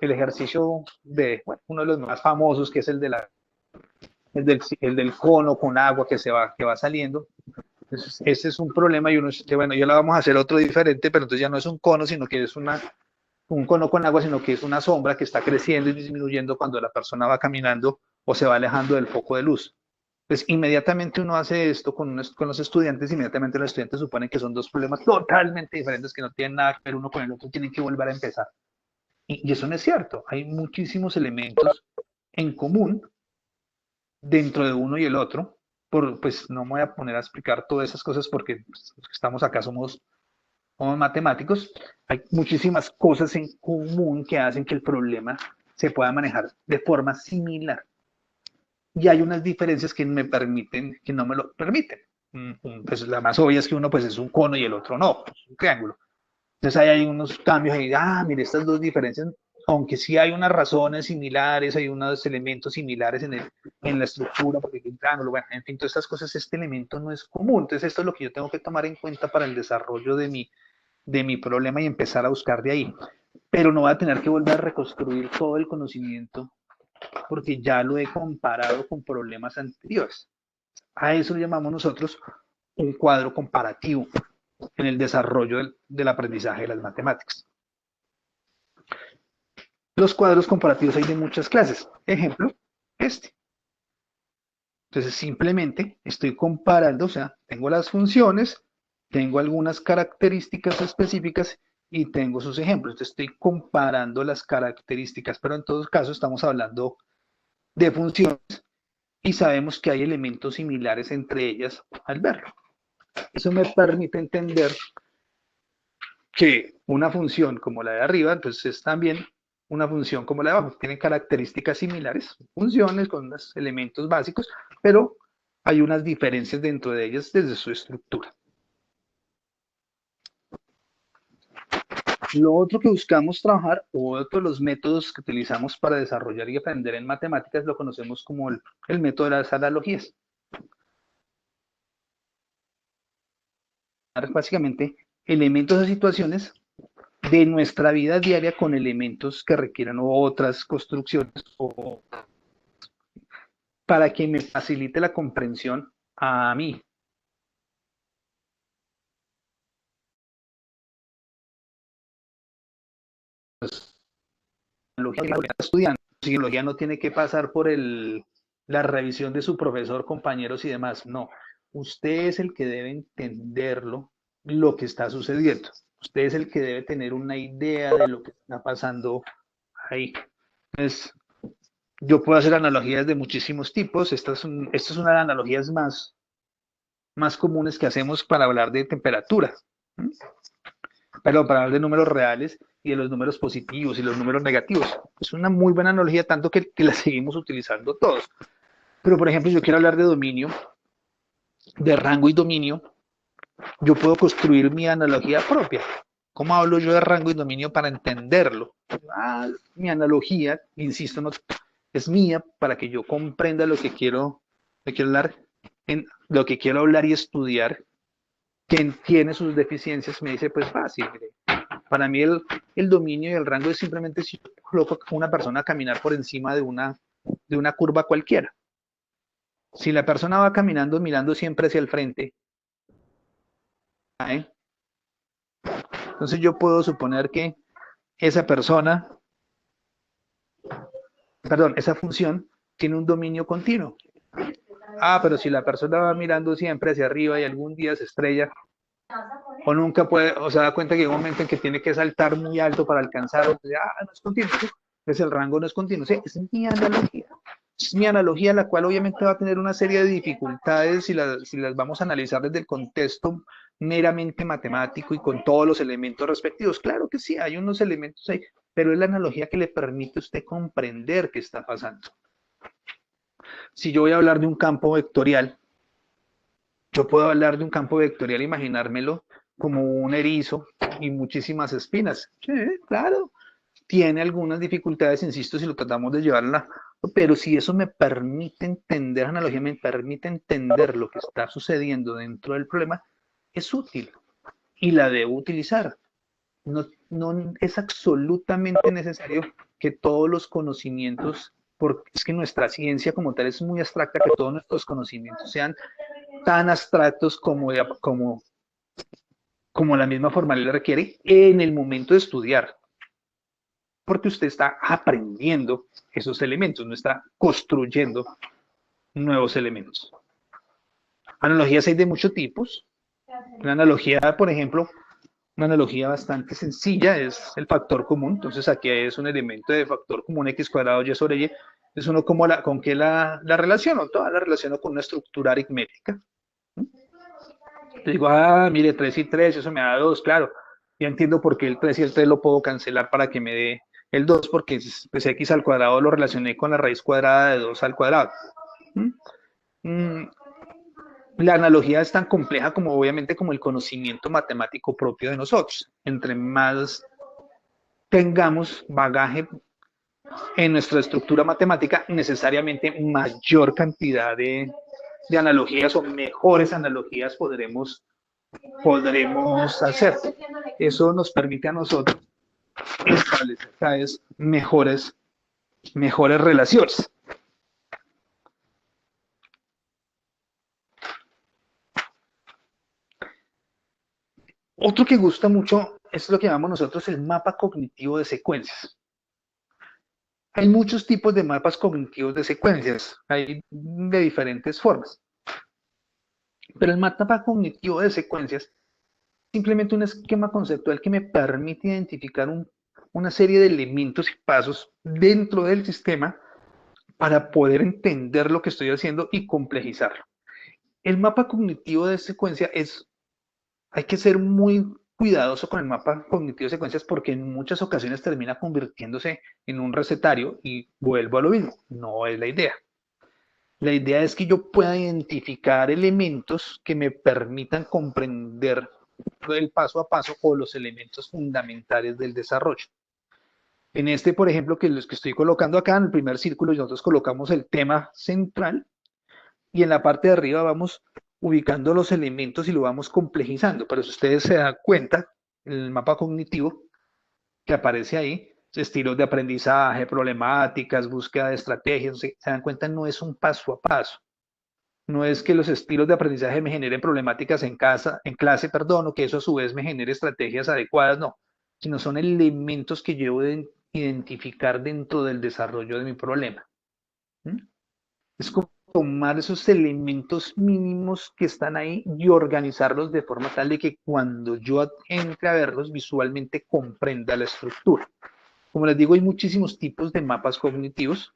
ejercicio de, bueno, uno de los más famosos, que es el del cono con agua que va saliendo. Entonces, ese es un problema y uno dice, bueno, ya la vamos a hacer otro diferente, pero entonces ya no es un cono, sino que es un cono con agua, sino que es una sombra que está creciendo y disminuyendo cuando la persona va caminando o se va alejando del foco de luz. Pues inmediatamente uno hace esto con los estudiantes, inmediatamente los estudiantes suponen que son dos problemas totalmente diferentes, que no tienen nada que ver uno con el otro, tienen que volver a empezar. Y eso no es cierto, hay muchísimos elementos en común dentro de uno y el otro. Pues no me voy a poner a explicar todas esas cosas porque pues, estamos acá, somos matemáticos. Hay muchísimas cosas en común que hacen que el problema se pueda manejar de forma similar. Y hay unas diferencias que me permiten, que no me lo permiten. Pues la más obvia es que uno pues es un cono y el otro no, es un triángulo. Entonces ahí hay unos cambios y mire, estas dos diferencias, aunque sí hay unas razones similares, hay unos elementos similares en la estructura, porque el triángulo, bueno, en fin, todas estas cosas, este elemento no es común. Entonces esto es lo que yo tengo que tomar en cuenta para el desarrollo de mi problema y empezar a buscar de ahí. Pero no voy a tener que volver a reconstruir todo el conocimiento porque ya lo he comparado con problemas anteriores. A eso lo llamamos nosotros un cuadro comparativo en el desarrollo del aprendizaje de las matemáticas. Los cuadros comparativos hay de muchas clases. Ejemplo, este. Entonces simplemente estoy comparando, o sea, tengo las funciones, tengo algunas características específicas y tengo sus ejemplos. Entonces estoy comparando las características, pero en todo caso estamos hablando de funciones y sabemos que hay elementos similares entre ellas al verlo. Eso me permite entender que una función como la de arriba, entonces es también una función como la de abajo. Tienen características similares, funciones con unos elementos básicos, pero hay unas diferencias dentro de ellas desde su estructura. Lo otro que buscamos trabajar, o otro de los métodos que utilizamos para desarrollar y aprender en matemáticas, lo conocemos como el método de las analogías. Básicamente, elementos o situaciones de nuestra vida diaria con elementos que requieran otras construcciones o para que me facilite la comprensión a mí. Estudiando, psicología no tiene que pasar por la revisión de su profesor, compañeros y demás. No, usted es el que debe entenderlo, lo que está sucediendo. Usted es el que debe tener una idea de lo que está pasando ahí. Entonces, yo puedo hacer analogías de muchísimos tipos. Esta es una de las analogías más comunes que hacemos para hablar de temperatura. Pero para hablar de números reales y de los números positivos y los números negativos. Es una muy buena analogía, tanto que la seguimos utilizando todos. Pero, por ejemplo, yo quiero hablar de dominio, de rango y dominio. Yo puedo construir mi analogía propia. ¿Cómo hablo yo de rango y dominio para entenderlo? Mi analogía, insisto, no, es mía para que yo comprenda lo que quiero hablar y estudiar. Quien tiene sus deficiencias me dice, pues fácil, mire, para mí el dominio y el rango es simplemente si yo coloco a una persona a caminar por encima de una curva cualquiera. Si la persona va caminando mirando siempre hacia el frente, ¿eh? Entonces yo puedo suponer que esa persona, perdón, esa función tiene un dominio continuo. Pero si la persona va mirando siempre hacia arriba y algún día se estrella, o nunca puede, o se da cuenta que hay un momento en que tiene que saltar muy alto para alcanzar, no es continuo, ¿sí? Entonces el rango no es continuo, ¿sí? Es mi analogía. Es mi analogía, la cual obviamente va a tener una serie de dificultades si las vamos a analizar desde el contexto meramente matemático y con todos los elementos respectivos. Claro que sí, hay unos elementos ahí, pero es la analogía que le permite a usted comprender qué está pasando. Si yo voy a hablar de un campo vectorial, yo puedo hablar de un campo vectorial, imaginármelo como un erizo y muchísimas espinas. Sí, claro. Tiene algunas dificultades, insisto, si lo tratamos de llevarla, pero si eso me permite entender, la analogía me permite entender lo que está sucediendo dentro del problema, es útil y la debo utilizar. No, no es absolutamente necesario que todos los conocimientos, porque es que nuestra ciencia como tal es muy abstracta, que todos nuestros conocimientos sean tan abstractos como la misma formalidad requiere en el momento de estudiar, porque usted está aprendiendo esos elementos, no está construyendo nuevos elementos. Analogías hay de muchos tipos. Una analogía, por ejemplo, una analogía bastante sencilla es el factor común. Entonces aquí es un elemento de factor común x cuadrado y sobre y. Es uno como con qué la relaciono, toda la relaciono con una estructura aritmética. Te digo, mire, 3 y 3, eso me da 2, claro. Ya entiendo por qué el 3 y el 3 lo puedo cancelar para que me dé el 2, porque pues, x al cuadrado lo relacioné con la raíz cuadrada de 2 al cuadrado. La analogía es tan compleja como obviamente como el conocimiento matemático propio de nosotros. Entre más tengamos bagaje en nuestra estructura matemática, necesariamente mayor cantidad de analogías o mejores analogías podremos hacer. Eso nos permite a nosotros establecer cada vez mejores relaciones. Otro que gusta mucho es lo que llamamos nosotros el mapa cognitivo de secuencias. Hay muchos tipos de mapas cognitivos de secuencias, hay de diferentes formas. Pero el mapa cognitivo de secuencias es simplemente un esquema conceptual que me permite identificar una serie de elementos y pasos dentro del sistema para poder entender lo que estoy haciendo y complejizarlo. El mapa cognitivo de secuencia hay que ser muy cuidadoso con el mapa cognitivo de secuencias porque en muchas ocasiones termina convirtiéndose en un recetario y vuelvo a lo mismo, no es la idea. La idea es que yo pueda identificar elementos que me permitan comprender el paso a paso o los elementos fundamentales del desarrollo. En este, por ejemplo, que los que estoy colocando acá en el primer círculo, nosotros colocamos el tema central y en la parte de arriba vamos ubicando los elementos y lo vamos complejizando. Pero si ustedes se dan cuenta, el mapa cognitivo que aparece ahí, estilos de aprendizaje, problemáticas, búsqueda de estrategias, se dan cuenta, no es un paso a paso. No es que los estilos de aprendizaje me generen problemáticas en casa, en clase, perdón, o que eso a su vez me genere estrategias adecuadas, no, sino son elementos que yo debo de identificar dentro del desarrollo de mi problema. ¿Mm? Es como tomar esos elementos mínimos que están ahí y organizarlos de forma tal de que cuando yo entre a verlos visualmente comprenda la estructura. Como les digo, hay muchísimos tipos de mapas cognitivos,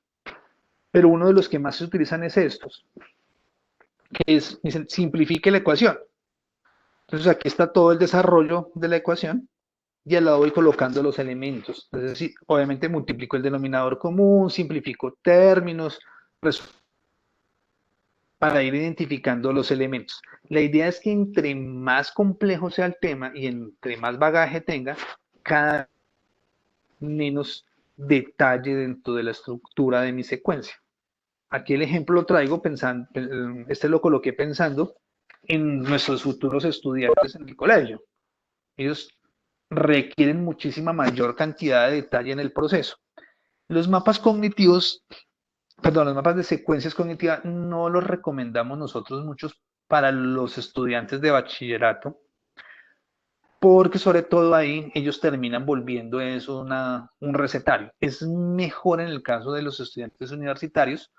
pero uno de los que más se utilizan es estos, que es, dicen, simplifique la ecuación. Entonces aquí está todo el desarrollo de la ecuación y al lado voy colocando los elementos. Entonces, sí, obviamente multiplico el denominador común, simplifico términos, para ir identificando los elementos. La idea es que entre más complejo sea el tema y entre más bagaje tenga, cada menos detalle dentro de la estructura de mi secuencia. Aquí el ejemplo lo traigo pensando, este lo coloqué pensando en nuestros futuros estudiantes en el colegio. Ellos requieren muchísima mayor cantidad de detalle en el proceso. Los mapas cognitivos, perdón, los mapas de secuencias cognitivas no los recomendamos nosotros muchos para los estudiantes de bachillerato, porque sobre todo ahí ellos terminan volviendo eso un recetario. Es mejor en el caso de los estudiantes universitarios,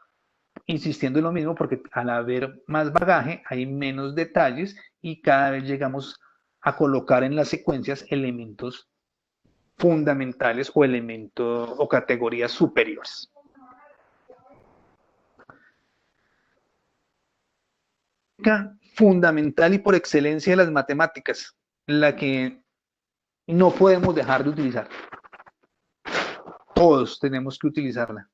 insistiendo en lo mismo, porque al haber más bagaje hay menos detalles y cada vez llegamos a colocar en las secuencias elementos fundamentales o elementos o categorías superiores. Fundamental y por excelencia de las matemáticas, la que no podemos dejar de utilizar. Todos tenemos que utilizarla.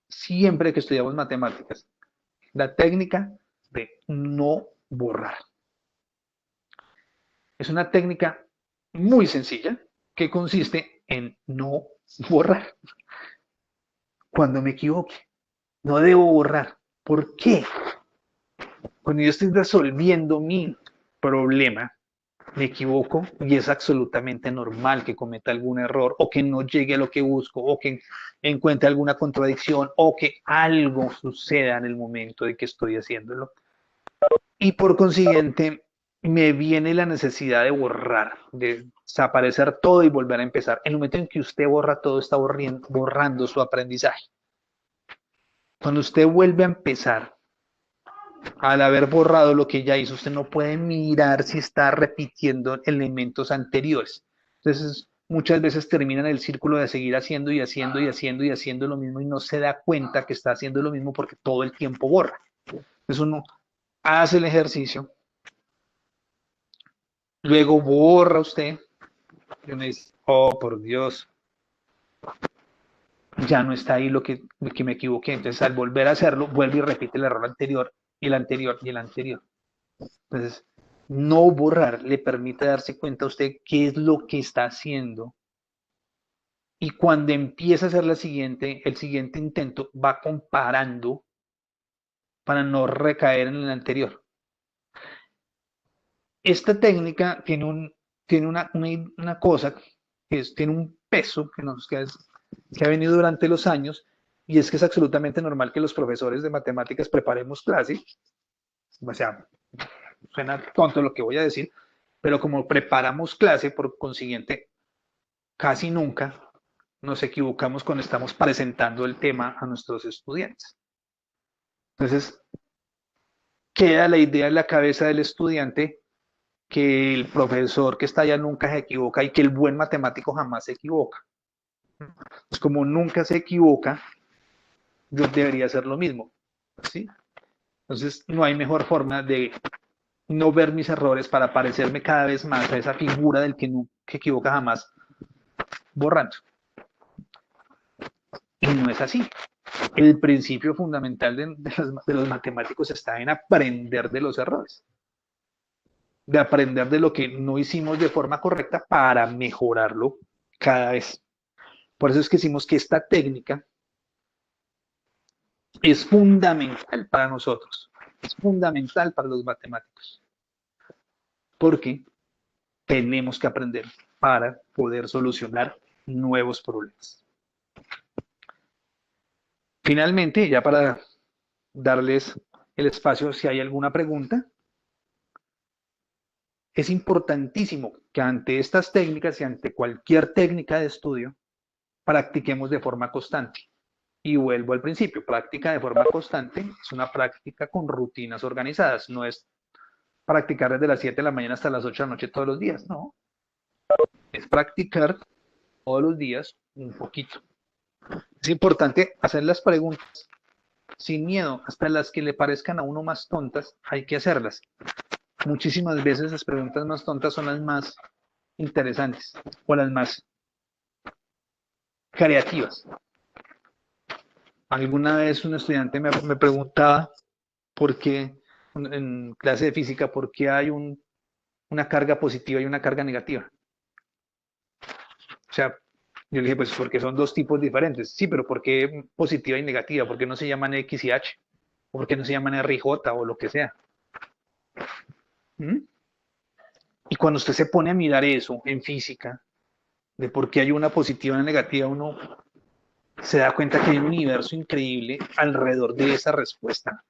Siempre que estudiamos matemáticas. La técnica de no borrar. Es una técnica muy sencilla que consiste en no borrar. Cuando me equivoque, no debo borrar. ¿Por qué? Cuando yo estoy resolviendo mi problema, me equivoco y es absolutamente normal que cometa algún error o que no llegue a lo que busco o que encuentre alguna contradicción o que algo suceda en el momento de que estoy haciéndolo. Y por consiguiente, me viene la necesidad de borrar, de desaparecer todo y volver a empezar. En el momento en que usted borra todo, está borrando su aprendizaje. Cuando usted vuelve a empezar, al haber borrado lo que ya hizo, usted no puede mirar si está repitiendo elementos anteriores. Entonces, muchas veces termina en el círculo de seguir haciendo y haciendo y haciendo y haciendo lo mismo y no se da cuenta que está haciendo lo mismo porque todo el tiempo borra. Entonces uno hace el ejercicio, luego borra usted y uno dice, oh, por Dios, ya no está ahí lo que me equivoqué. Entonces, al volver a hacerlo, vuelve y repite el error anterior y el anterior y el anterior. Entonces, no borrar le permite darse cuenta a usted qué es lo que está haciendo y cuando empieza a hacer el siguiente intento, va comparando para no recaer en el anterior. Esta técnica tiene una cosa tiene un peso que ha venido durante los años y es que es absolutamente normal que los profesores de matemáticas preparemos clase, o sea, suena tonto lo que voy a decir, pero como preparamos clase, por consiguiente, casi nunca nos equivocamos cuando estamos presentando el tema a nuestros estudiantes. Entonces, queda la idea en la cabeza del estudiante que el profesor que está allá nunca se equivoca y que el buen matemático jamás se equivoca. Pues como nunca se equivoca, yo debería hacer lo mismo. ¿Sí? Entonces, no hay mejor forma de no ver mis errores para parecerme cada vez más a esa figura del que nunca se equivoca jamás, borrando. Y no es así. El principio fundamental de los matemáticos está en aprender de los errores. de aprender de lo que no hicimos de forma correcta para mejorarlo cada vez. Por eso es que decimos que esta técnica es fundamental para nosotros, es fundamental para los matemáticos, porque tenemos que aprender para poder solucionar nuevos problemas. Finalmente, ya para darles el espacio si hay alguna pregunta, es importantísimo que ante estas técnicas y ante cualquier técnica de estudio, practiquemos de forma constante. Y vuelvo al principio, práctica de forma constante es una práctica con rutinas organizadas, no es practicar desde las 7 de la mañana hasta las 8 de la noche todos los días, no, es practicar todos los días un poquito. Es importante hacer las preguntas sin miedo, hasta las que le parezcan a uno más tontas, hay que hacerlas. Muchísimas veces las preguntas más tontas son las más interesantes o las más creativas. Alguna vez un estudiante me preguntaba por qué, en clase de física, por qué hay una carga positiva y una carga negativa. O sea, yo le dije, pues porque son dos tipos diferentes. Sí, pero ¿por qué positiva y negativa? ¿Por qué no se llaman X y H? ¿O por qué no se llaman R y J o lo que sea? ¿Mm? Y cuando usted se pone a mirar eso en física, de por qué hay una positiva y una negativa, uno se da cuenta que hay un universo increíble alrededor de esa respuesta.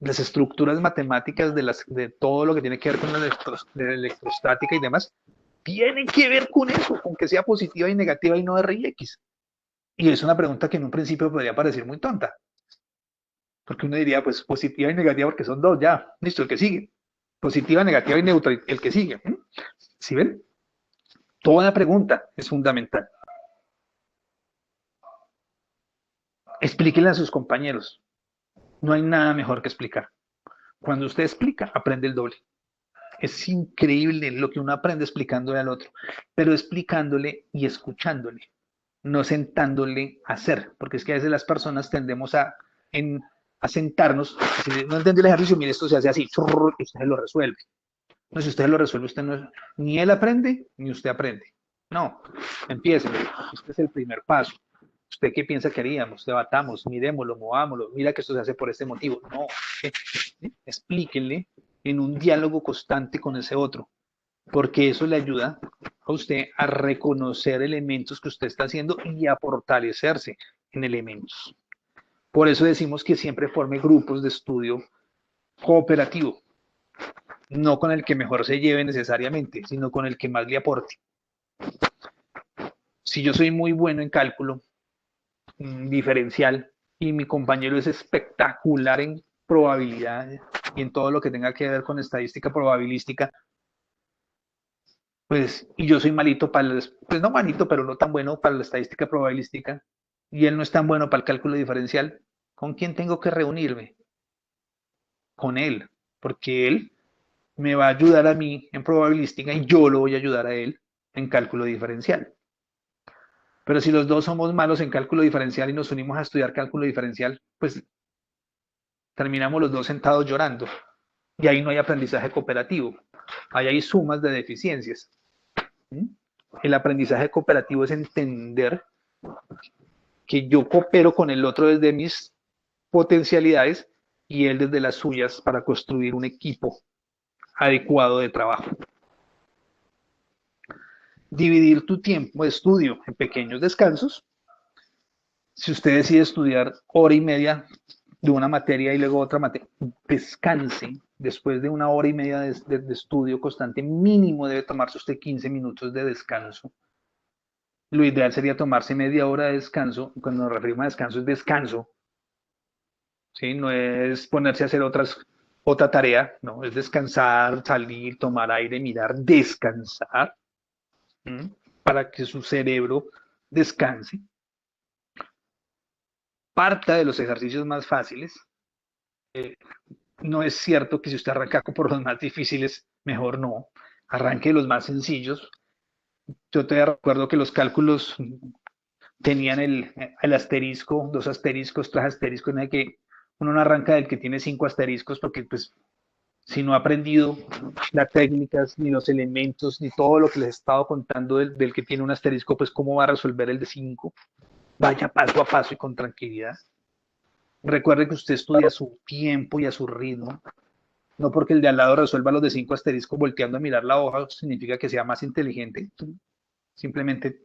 Las estructuras matemáticas de todo lo que tiene que ver con la electrostática y demás, tienen que ver con eso, con que sea positiva y negativa y no R y X. Y es una pregunta que en un principio podría parecer muy tonta, porque uno diría, pues positiva y negativa porque son dos, ya, listo, el que sigue. Positiva, negativa y neutra, el que sigue. ¿Sí ven? Toda pregunta es fundamental. Explíquenle a sus compañeros. No hay nada mejor que explicar. Cuando usted explica, aprende el doble. Es increíble lo que uno aprende explicándole al otro, pero explicándole y escuchándole, no sentándole a hacer, porque es que a veces las personas tendemos a sentarnos, si no entendí el ejercicio, mire, esto se hace así, y usted lo resuelve. No, si usted lo resuelve, usted no, ni él aprende, ni usted aprende. No, empiece, este es el primer paso. ¿Usted qué piensa que haríamos? Debatamos, miremoslo, movámoslo, mira que esto se hace por este motivo. No, explíquenle en un diálogo constante con ese otro, porque eso le ayuda a usted a reconocer elementos que usted está haciendo y a fortalecerse en elementos. Por eso decimos que siempre forme grupos de estudio cooperativo, no con el que mejor se lleve necesariamente, sino con el que más le aporte. Si yo soy muy bueno en cálculo diferencial y mi compañero es espectacular en probabilidad y en todo lo que tenga que ver con estadística probabilística, pues, y yo soy malito para, pues no malito, pero no tan bueno para la estadística probabilística, y él no es tan bueno para el cálculo diferencial, ¿con quién tengo que reunirme? Con él, porque él me va a ayudar a mí en probabilística y yo lo voy a ayudar a él en cálculo diferencial. Pero si los dos somos malos en cálculo diferencial y nos unimos a estudiar cálculo diferencial, pues terminamos los dos sentados llorando. Y ahí no hay aprendizaje cooperativo. Ahí hay sumas de deficiencias. El aprendizaje cooperativo es entender que yo coopero con el otro desde mis potencialidades y él desde las suyas para construir un equipo adecuado de trabajo. Dividir tu tiempo de estudio en pequeños descansos. Si usted decide estudiar hora y media de una materia y luego otra materia, descanse. Después de una hora y media de estudio constante, mínimo debe tomarse usted 15 minutos de descanso. Lo ideal sería tomarse media hora de descanso. Cuando nos referimos a descanso, es descanso. ¿Sí? No es ponerse a hacer otra tarea, no, es descansar, salir, tomar aire, mirar, descansar, ¿m? Para que su cerebro descanse. Parta de los ejercicios más fáciles. No es cierto que si usted arranca por los más difíciles, mejor no. Arranque de los más sencillos. Yo te recuerdo que los cálculos tenían el asterisco, dos asteriscos, tres asteriscos, en el que uno no arranca del que tiene cinco asteriscos porque pues si no ha aprendido las técnicas, ni los elementos, ni todo lo que les he estado contando del que tiene un asterisco, pues cómo va a resolver el de 5, vaya paso a paso y con tranquilidad. Recuerde que usted estudia a su tiempo y a su ritmo. No porque el de al lado resuelva los de 5 asteriscos volteando a mirar la hoja, significa que sea más inteligente. Simplemente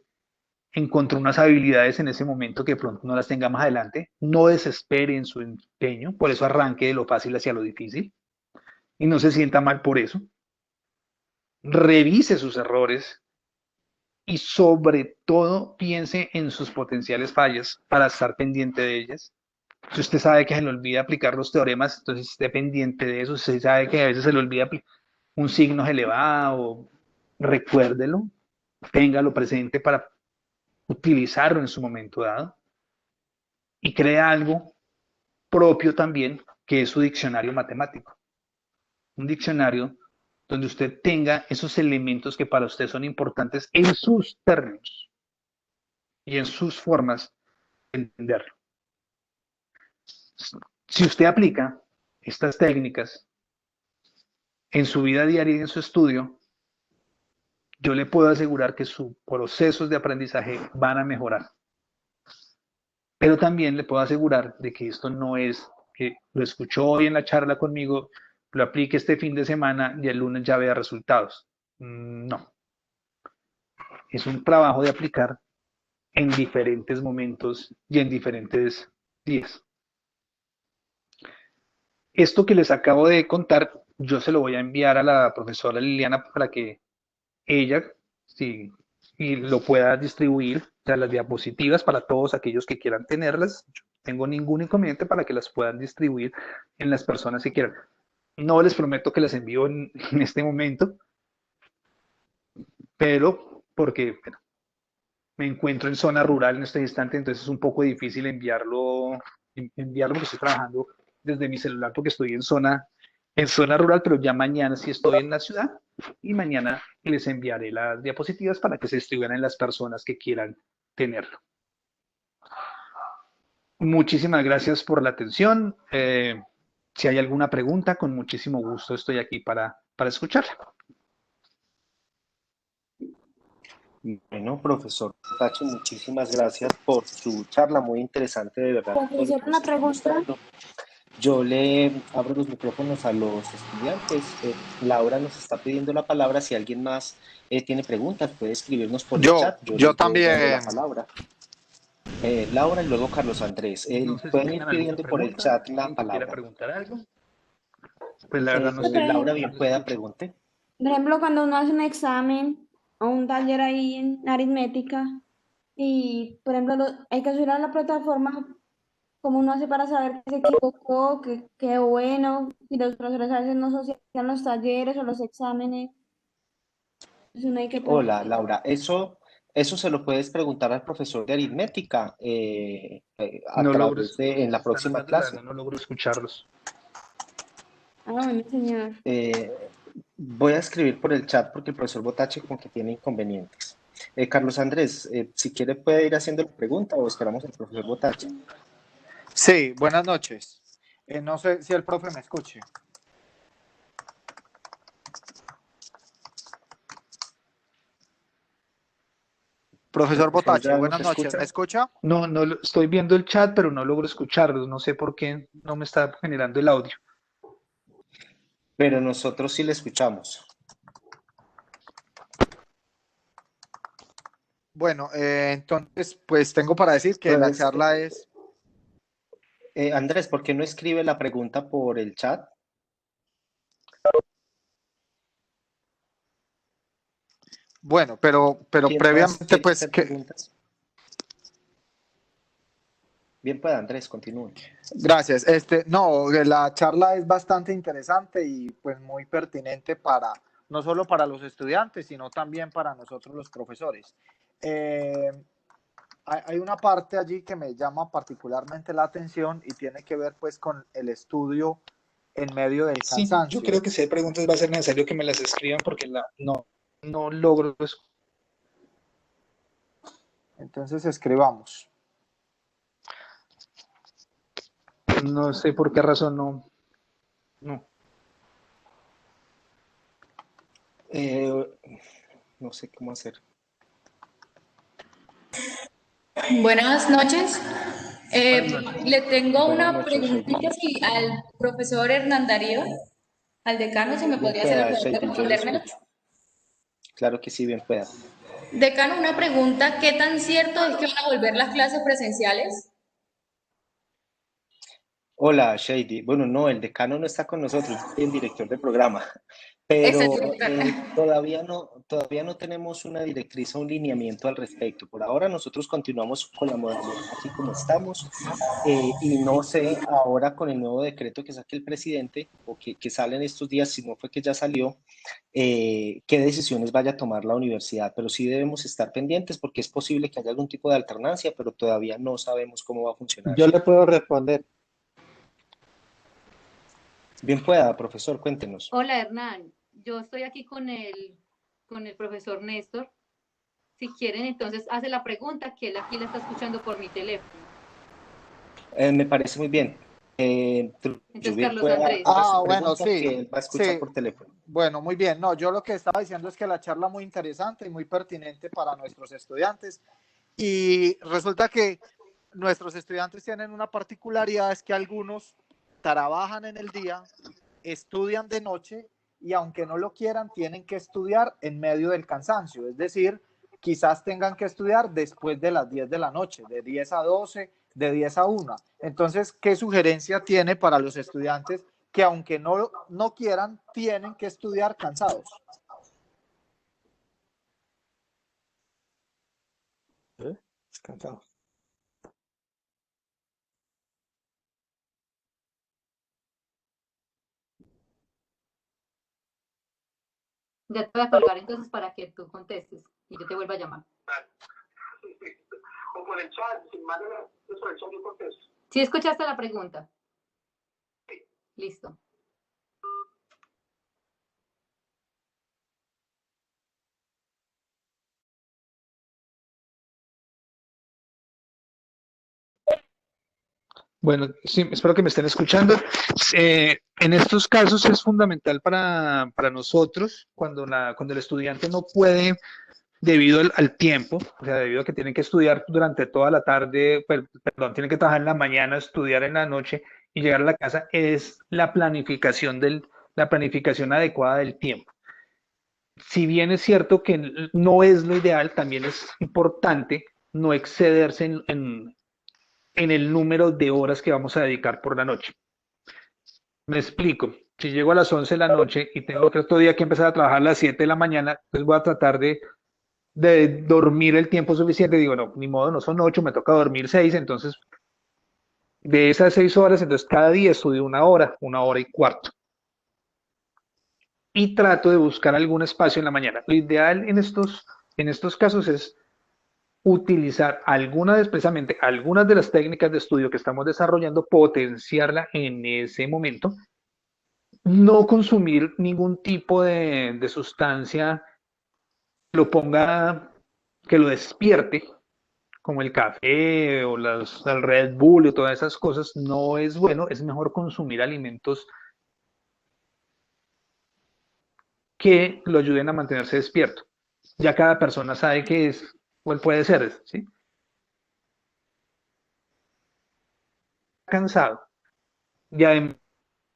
encontró unas habilidades en ese momento que pronto no las tenga más adelante. No desespere en su empeño, por eso arranque de lo fácil hacia lo difícil y no se sienta mal por eso. Revise sus errores y sobre todo piense en sus potenciales fallas para estar pendiente de ellas. Si usted sabe que se le olvida aplicar los teoremas, entonces esté pendiente de eso. Si usted sabe que a veces se le olvida un signo se le va o recuérdelo, téngalo presente para utilizarlo en su momento dado y crea algo propio también, que es su diccionario matemático. Un diccionario donde usted tenga esos elementos que para usted son importantes en sus términos y en sus formas de entenderlo. Si usted aplica estas técnicas en su vida diaria y en su estudio, yo le puedo asegurar que sus procesos de aprendizaje van a mejorar. Pero también le puedo asegurar de que esto no es que lo escuchó hoy en la charla conmigo, lo aplique este fin de semana y el lunes ya vea resultados. No, es un trabajo de aplicar en diferentes momentos y en diferentes días. Esto que les acabo de contar, yo se lo voy a enviar a la profesora Liliana para que ella, sí, y lo pueda distribuir, o sea, las diapositivas para todos aquellos que quieran tenerlas. Yo no tengo ningún inconveniente para que las puedan distribuir en las personas que quieran. No les prometo que las envío en este momento, pero porque bueno, me encuentro en zona rural en este instante, entonces es un poco difícil enviarlo porque estoy trabajando desde mi celular porque estoy en zona rural, pero ya mañana sí estoy en la ciudad y mañana les enviaré las diapositivas para que se distribuyan en las personas que quieran tenerlo. Muchísimas gracias por la atención. Si hay alguna pregunta, con muchísimo gusto estoy aquí para escucharla. Bueno, profesor Tacho, muchísimas gracias por su charla, muy interesante, de verdad, todo lo Profesor, que nos una está pregunta. mostrando. Yo le abro los micrófonos a los estudiantes. Laura nos está pidiendo la palabra. Si alguien más tiene preguntas, puede escribirnos por el chat. Yo Yo les voy dando la también. palabra. Laura y luego Carlos Andrés. No sé si Pueden ir tengan alguna pidiendo por el pregunta, chat la alguien que quiera palabra. preguntar algo. Pues la verdad no sé, Laura, bien lo pueda, escucho. pregunte. Por ejemplo, cuando uno hace un examen o un taller ahí en aritmética y, por ejemplo, hay que subir a la plataforma, ¿cómo uno hace para saber que se equivocó, que bueno, si los profesores a veces no asocian los talleres o los exámenes? Entonces uno hay que Hola, preguntar. Laura. Eso se lo puedes preguntar al profesor de aritmética a No logro, través de en la están próxima hablando, la clase. verdad no logro escucharlos. Ah, bueno, señor. Voy a escribir por el chat porque el profesor Botache como que tiene inconvenientes. Carlos Andrés, si quiere puede ir haciendo la pregunta o esperamos al profesor Botache. Sí, buenas noches. No sé si el profe me escuche. ¿El Profesor profesor Botache, ya buenas nos noches. ¿Me escucha? escucha? No, no, estoy viendo el chat, pero no logro escucharlos. No sé por qué no me está generando el audio. Pero nosotros sí le escuchamos. Bueno, entonces, pues tengo para decir que la Entonces, charla es... Andrés, ¿por qué no escribe la pregunta por el chat? Bueno, pero ¿Quién más previamente, quiere pues hacer que... preguntas? Bien, pues Andrés, continúe. Gracias. No, la charla es bastante interesante y pues muy pertinente para, no solo para los estudiantes, sino también para nosotros los profesores. Eh, hay una parte allí que me llama particularmente la atención y tiene que ver pues con el estudio en medio del Sí, yo creo cansancio. que si hay preguntas va a ser necesario que me las escriban porque no logro, Entonces escribamos. no sé por qué razón no. Eh, no sé cómo hacer. Buenas noches. Buenas noches. Le tengo Buenas una noches, Shady. preguntita si al profesor Hernán Darío, al decano, si me Bien podría hacer el pueda, favor de Shady, yo le respondérmela. escucho. Claro que sí, bien pueda. Decano, una pregunta, ¿qué tan cierto es que van a volver las clases presenciales? Hola, Shady. Bueno, no, el decano no está con nosotros, yo soy el director de programa, pero Excelente. todavía no tenemos una directriz o un lineamiento al respecto. Por ahora nosotros continuamos con la modalidad así como estamos y no sé ahora con el nuevo decreto que saque el presidente o que sale en estos días, si no fue que ya salió, qué decisiones vaya a tomar la universidad, pero sí debemos estar pendientes porque es posible que haya algún tipo de alternancia, pero todavía no sabemos cómo va a funcionar, Yo le Shady. puedo responder. Bien pueda, profesor, cuéntenos. Hola Hernán, yo estoy aquí con el profesor Néstor. Si quieren, entonces hace la pregunta que él aquí la está escuchando por mi teléfono. Me parece muy bien. Yo Entonces, bien Carlos pueda Andrés. hacer su Bueno, pregunta sí, que él va a escuchar sí. por teléfono. Bueno, muy bien. No, yo lo que estaba diciendo es que la charla muy interesante y muy pertinente para nuestros estudiantes. Y resulta que nuestros estudiantes tienen una particularidad, es que algunos trabajan en el día, estudian de noche y aunque no lo quieran, tienen que estudiar en medio del cansancio. Es decir, quizás tengan que estudiar después de las 10 de la noche, de 10 a 12, de 10 a 1. Entonces, ¿qué sugerencia tiene para los estudiantes que aunque no quieran, tienen que estudiar cansados? Descansado. Ya te voy a colgar entonces para que tú contestes y yo te vuelva a llamar. O por el chat, si mandan por el chat yo contesto. ¿Sí escuchaste la pregunta? Listo. Bueno, sí, espero que me estén escuchando. En estos casos es fundamental para nosotros cuando el estudiante no puede debido al tiempo, o sea, debido a que tienen que estudiar durante toda la tarde, perdón, tienen que trabajar en la mañana, estudiar en la noche y llegar a la casa, es la planificación adecuada del tiempo. Si bien es cierto que no es lo ideal, también es importante no excederse en el número de horas que vamos a dedicar por la noche. Me explico. Si llego a las 11 de la noche y tengo que otro día que empezar a trabajar a las 7 de la mañana, pues voy a tratar de dormir el tiempo suficiente. Digo, no, ni modo, no son 8, me toca dormir 6. Entonces, de esas 6 horas, entonces cada día estudio una hora y cuarto. Y trato de buscar algún espacio en la mañana. Lo ideal en estos casos es utilizar precisamente algunas de las técnicas de estudio que estamos desarrollando, potenciarla en ese momento, no consumir ningún tipo de sustancia que lo ponga, que lo despierte, como el café o el Red Bull y todas esas cosas, no es bueno. Es mejor consumir alimentos que lo ayuden a mantenerse despierto. Ya cada persona sabe qué es, cuál puede ser, ¿sí? Cansado, ya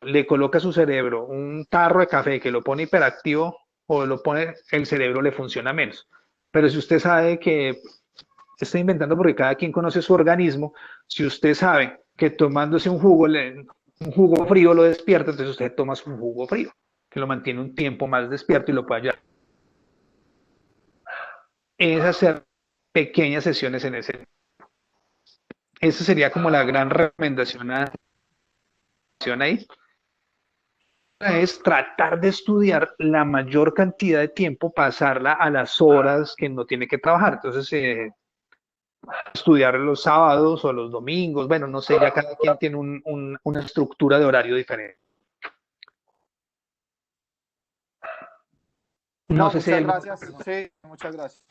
le coloca a su cerebro un tarro de café que lo pone hiperactivo o lo pone, el cerebro le funciona menos. Pero si usted sabe que está inventando porque cada quien conoce su organismo, si usted sabe que tomándose un jugo frío lo despierta, entonces usted toma su jugo frío, que lo mantiene un tiempo más despierto y lo puede ayudar. Es hacer pequeñas sesiones en ese. Esa sería como la gran recomendación ahí. Es tratar de estudiar la mayor cantidad de tiempo, pasarla a las horas que no tiene que trabajar. Entonces, estudiar los sábados o los domingos, bueno, no sé, ya cada quien tiene una estructura de horario diferente. No No, sé si hay muchas alguna gracias. pregunta. Sí, muchas gracias.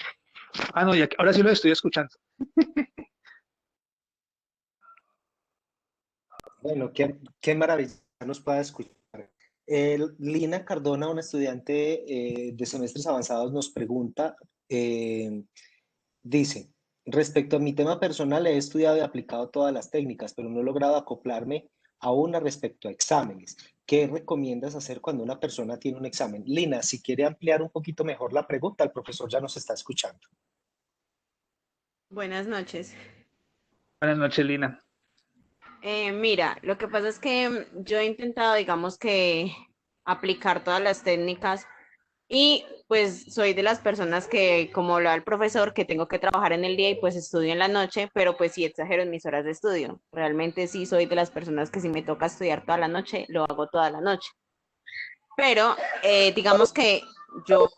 Ah, no, ya, ahora sí lo estoy escuchando. Bueno, qué maravilla nos pueda escuchar. Lina Cardona, una estudiante de semestres avanzados, nos pregunta, dice, respecto a mi tema personal, he estudiado y aplicado todas las técnicas, pero no he logrado acoplarme a una respecto a exámenes. ¿Qué recomiendas hacer cuando una persona tiene un examen? Lina, si quiere ampliar un poquito mejor la pregunta, el profesor ya nos está escuchando. Buenas noches. Buenas noches, Lina. Mira, lo que pasa es que yo he intentado, digamos que, aplicar todas las técnicas y pues soy de las personas que, como lo da el profesor, que tengo que trabajar en el día y pues estudio en la noche, pero pues sí exagero en mis horas de estudio. Realmente sí soy de las personas que si me toca estudiar toda la noche, lo hago toda la noche. Pero digamos que yo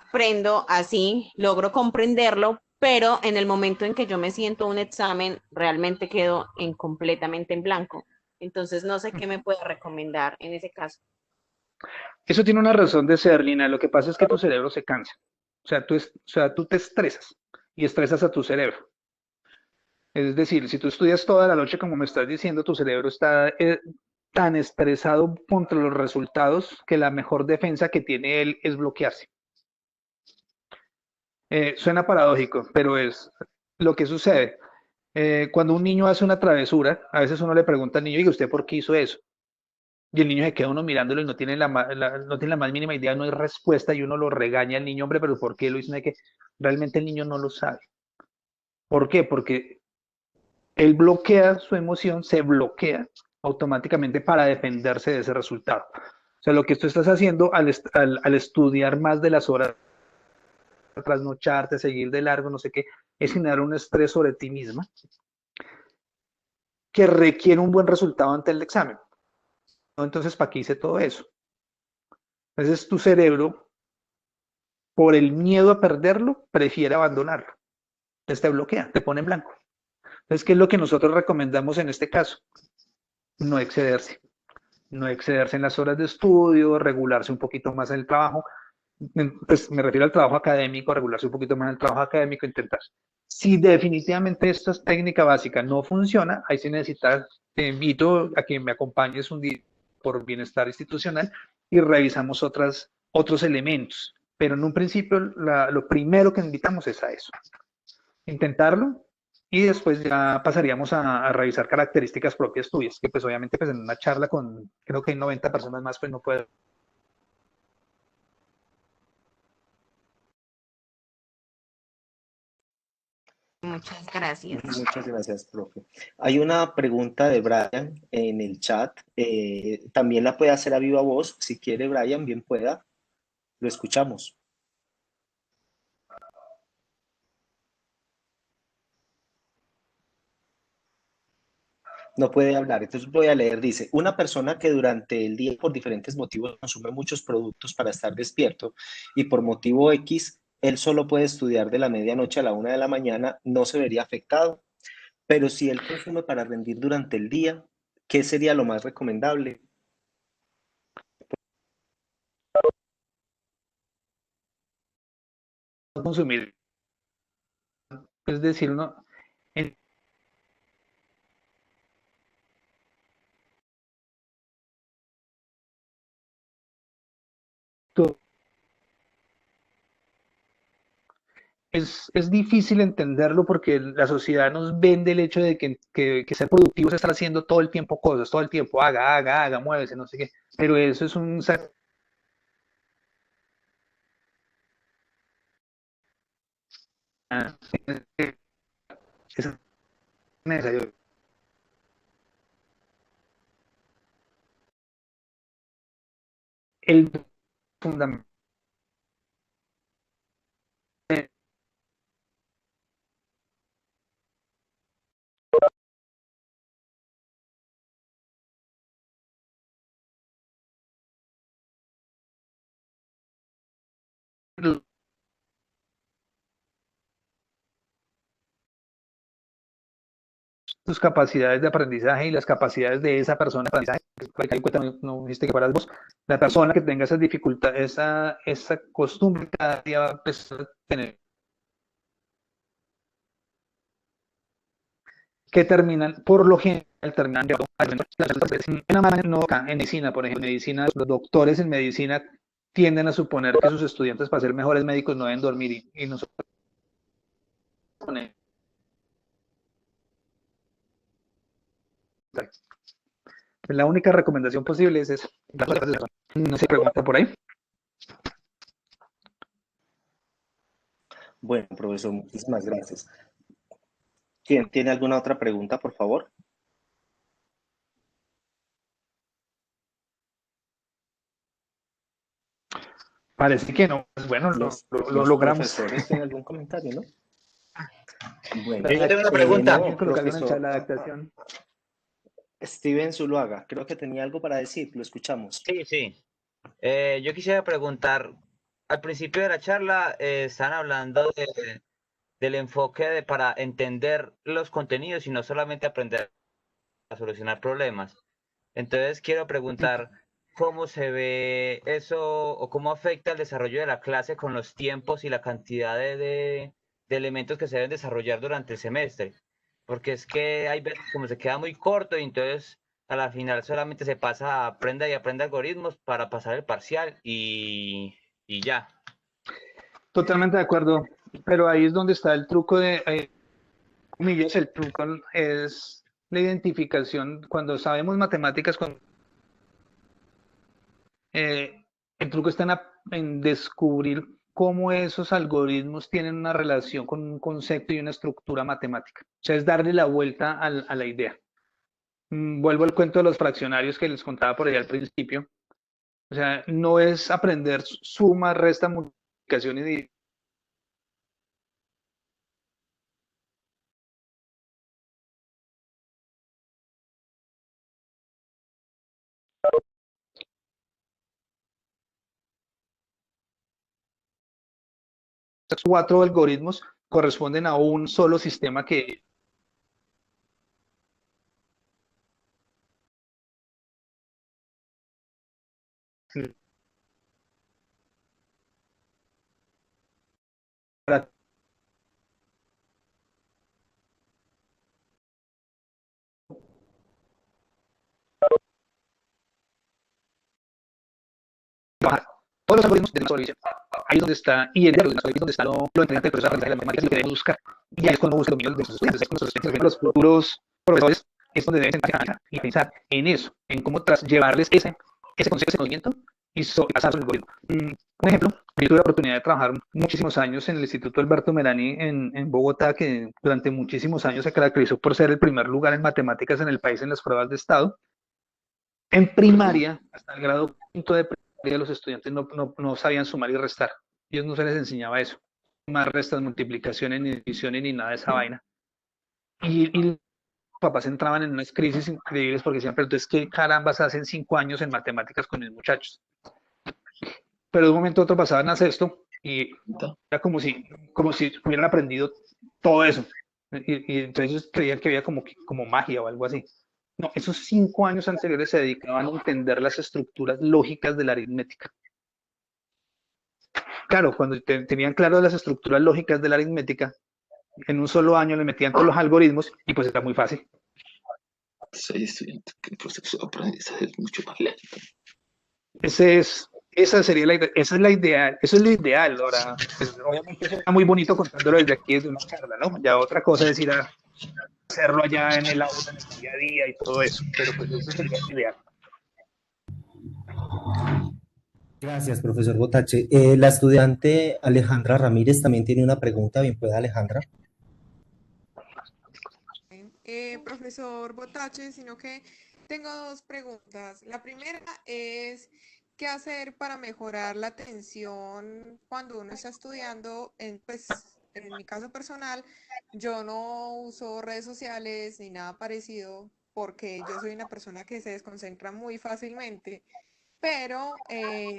aprendo así, logro comprenderlo, pero en el momento en que yo me siento un examen, realmente quedo completamente en blanco. Entonces, no sé qué me puede recomendar en ese caso. Eso tiene una razón de ser, Lina. Lo que pasa es que tu cerebro se cansa. O sea, tú te estresas y estresas a tu cerebro. Es decir, si tú estudias toda la noche, como me estás diciendo, tu cerebro está tan estresado contra los resultados que la mejor defensa que tiene él es bloquearse. Suena paradójico, pero es lo que sucede. Cuando un niño hace una travesura, a veces uno le pregunta al niño, ¿y usted por qué hizo eso? Y el niño se queda uno mirándolo y no tiene no tiene la más mínima idea, no hay respuesta y uno lo regaña al niño, hombre, pero ¿por qué lo hizo? No hay que realmente el niño no lo sabe. ¿Por qué? Porque él bloquea su emoción, se bloquea automáticamente para defenderse de ese resultado. O sea, lo que tú estás haciendo al estudiar más de las horas, trasnocharte, seguir de largo, no sé qué, es generar un estrés sobre ti misma que requiere un buen resultado ante el examen. ¿No? Entonces, ¿para qué hice todo eso? Entonces, tu cerebro, por el miedo a perderlo, prefiere abandonarlo. Entonces, te bloquea, te pone en blanco. Entonces, ¿qué es lo que nosotros recomendamos en este caso? No excederse. No excederse en las horas de estudio, regularse un poquito más en el trabajo. Pues me refiero al trabajo académico, regularse un poquito más en el trabajo académico, intentar. Si definitivamente esta técnica básica no funciona, ahí sí necesitas, te invito a que me acompañes un día por bienestar institucional y revisamos otros elementos. Pero en un principio, lo primero que invitamos es a eso, intentarlo y después ya pasaríamos a revisar características propias tuyas, que pues obviamente pues en una charla con creo que hay 90 personas más, pues no puedo. Muchas gracias. Muchas gracias, profe. Hay una pregunta de Brian en el chat. También la puede hacer a viva voz. Si quiere, Brian, bien pueda. Lo escuchamos. No puede hablar, entonces voy a leer. Dice, una persona que durante el día por diferentes motivos consume muchos productos para estar despierto y por motivo X, él solo puede estudiar de la medianoche a la 1 de la mañana, no se vería afectado. Pero si él consume para rendir durante el día, ¿qué sería lo más recomendable? Consumir, es decir, uno, en- to- es difícil entenderlo porque la sociedad nos vende el hecho de que ser productivo es estar haciendo todo el tiempo cosas, todo el tiempo, haga, muévese, no sé qué, pero eso es un es necesario. El fundamento tus capacidades de aprendizaje y las capacidades de esa persona de aprendizaje, que en cuenta, no viste que fueras vos, la persona que tenga esas dificultades, esa costumbre cada día va a empezar a tener, que terminan por lo general terminan llevando en una manera no, acá, en medicina, por ejemplo, en medicina, los doctores en medicina tienden a suponer que sus estudiantes para ser mejores médicos no deben dormir y nosotros la única recomendación posible es eso. No se pregunta por ahí. Bueno, profesor, muchísimas gracias. ¿Quién tiene alguna otra pregunta, por favor? Parece que no. Pues bueno, Los logramos. profesores tienen algún comentario, ¿no? Bueno, Yo tengo una pregunta. no, profesor. La adaptación. Steven Zuluaga, creo que tenía algo para decir, lo escuchamos. Sí. Yo quisiera preguntar, al principio de la charla están hablando del enfoque para entender los contenidos y no solamente aprender a solucionar problemas. Entonces quiero preguntar cómo se ve eso o cómo afecta el desarrollo de la clase con los tiempos y la cantidad de elementos que se deben desarrollar durante el semestre. Porque es que hay veces como se queda muy corto y entonces a la final solamente se pasa a aprenda y aprende algoritmos para pasar el parcial y ya. Totalmente de acuerdo, pero ahí es donde está el truco de, comillas, el truco es la identificación. Cuando sabemos matemáticas, el truco está en descubrir cómo esos algoritmos tienen una relación con un concepto y una estructura matemática. O sea, es darle la vuelta a la idea. Vuelvo al cuento de los fraccionarios que les contaba por ahí al principio. O sea, no es aprender suma, resta, multiplicación y división. Estos 4 algoritmos corresponden a un solo sistema que para trabajar. Todos los algoritmos de solución. Ahí es donde está, y el diálogo, ahí es donde está lo interesante de la matemática, lo que debemos buscar. Y ahí es cuando busca los estudiantes, los futuros profesores, es donde deben sentarse y pensar en eso, en cómo llevarles ese concepto, ese conocimiento y pasar al algoritmo. Un ejemplo, yo tuve la oportunidad de trabajar muchísimos años en el Instituto Alberto Merani en Bogotá, que durante muchísimos años se caracterizó por ser el primer lugar en matemáticas en el país en las pruebas de estado. En primaria, hasta el grado quinto de primaria, los estudiantes no sabían sumar y restar. A ellos no se les enseñaba eso. Más restas, multiplicaciones, ni divisiones, ni nada de esa vaina. Y los papás entraban en unas crisis increíbles porque decían, pero entonces, ¿qué carambas hacen 5 años en matemáticas con mis muchachos? Pero de un momento a otro pasaban a sexto y era como si hubieran aprendido todo eso. Y entonces ellos creían que había como magia o algo así. No, esos 5 años anteriores se dedicaban a entender las estructuras lógicas de la aritmética. Claro, cuando tenían claro las estructuras lógicas de la aritmética, en un solo año le metían todos los algoritmos y pues era muy fácil. Soy estudiante, que el proceso de aprendizaje es mucho más lento. Esa sería esa es la ideal, eso es lo ideal. Ahora, pues, obviamente eso está muy bonito contándolo desde aquí, desde una charla, ¿no? Ya otra cosa es ir a hacerlo allá en el aula, en el día a día y todo eso, pero pues eso sería lo ideal. Gracias, profesor Botache. La estudiante Alejandra Ramírez también tiene una pregunta. Bien, pueda, Alejandra. Profesor Botache, sino que tengo 2 preguntas. La primera es, ¿qué hacer para mejorar la atención cuando uno está estudiando? Pues, en mi caso personal, yo no uso redes sociales ni nada parecido porque yo soy una persona que se desconcentra muy fácilmente. Pero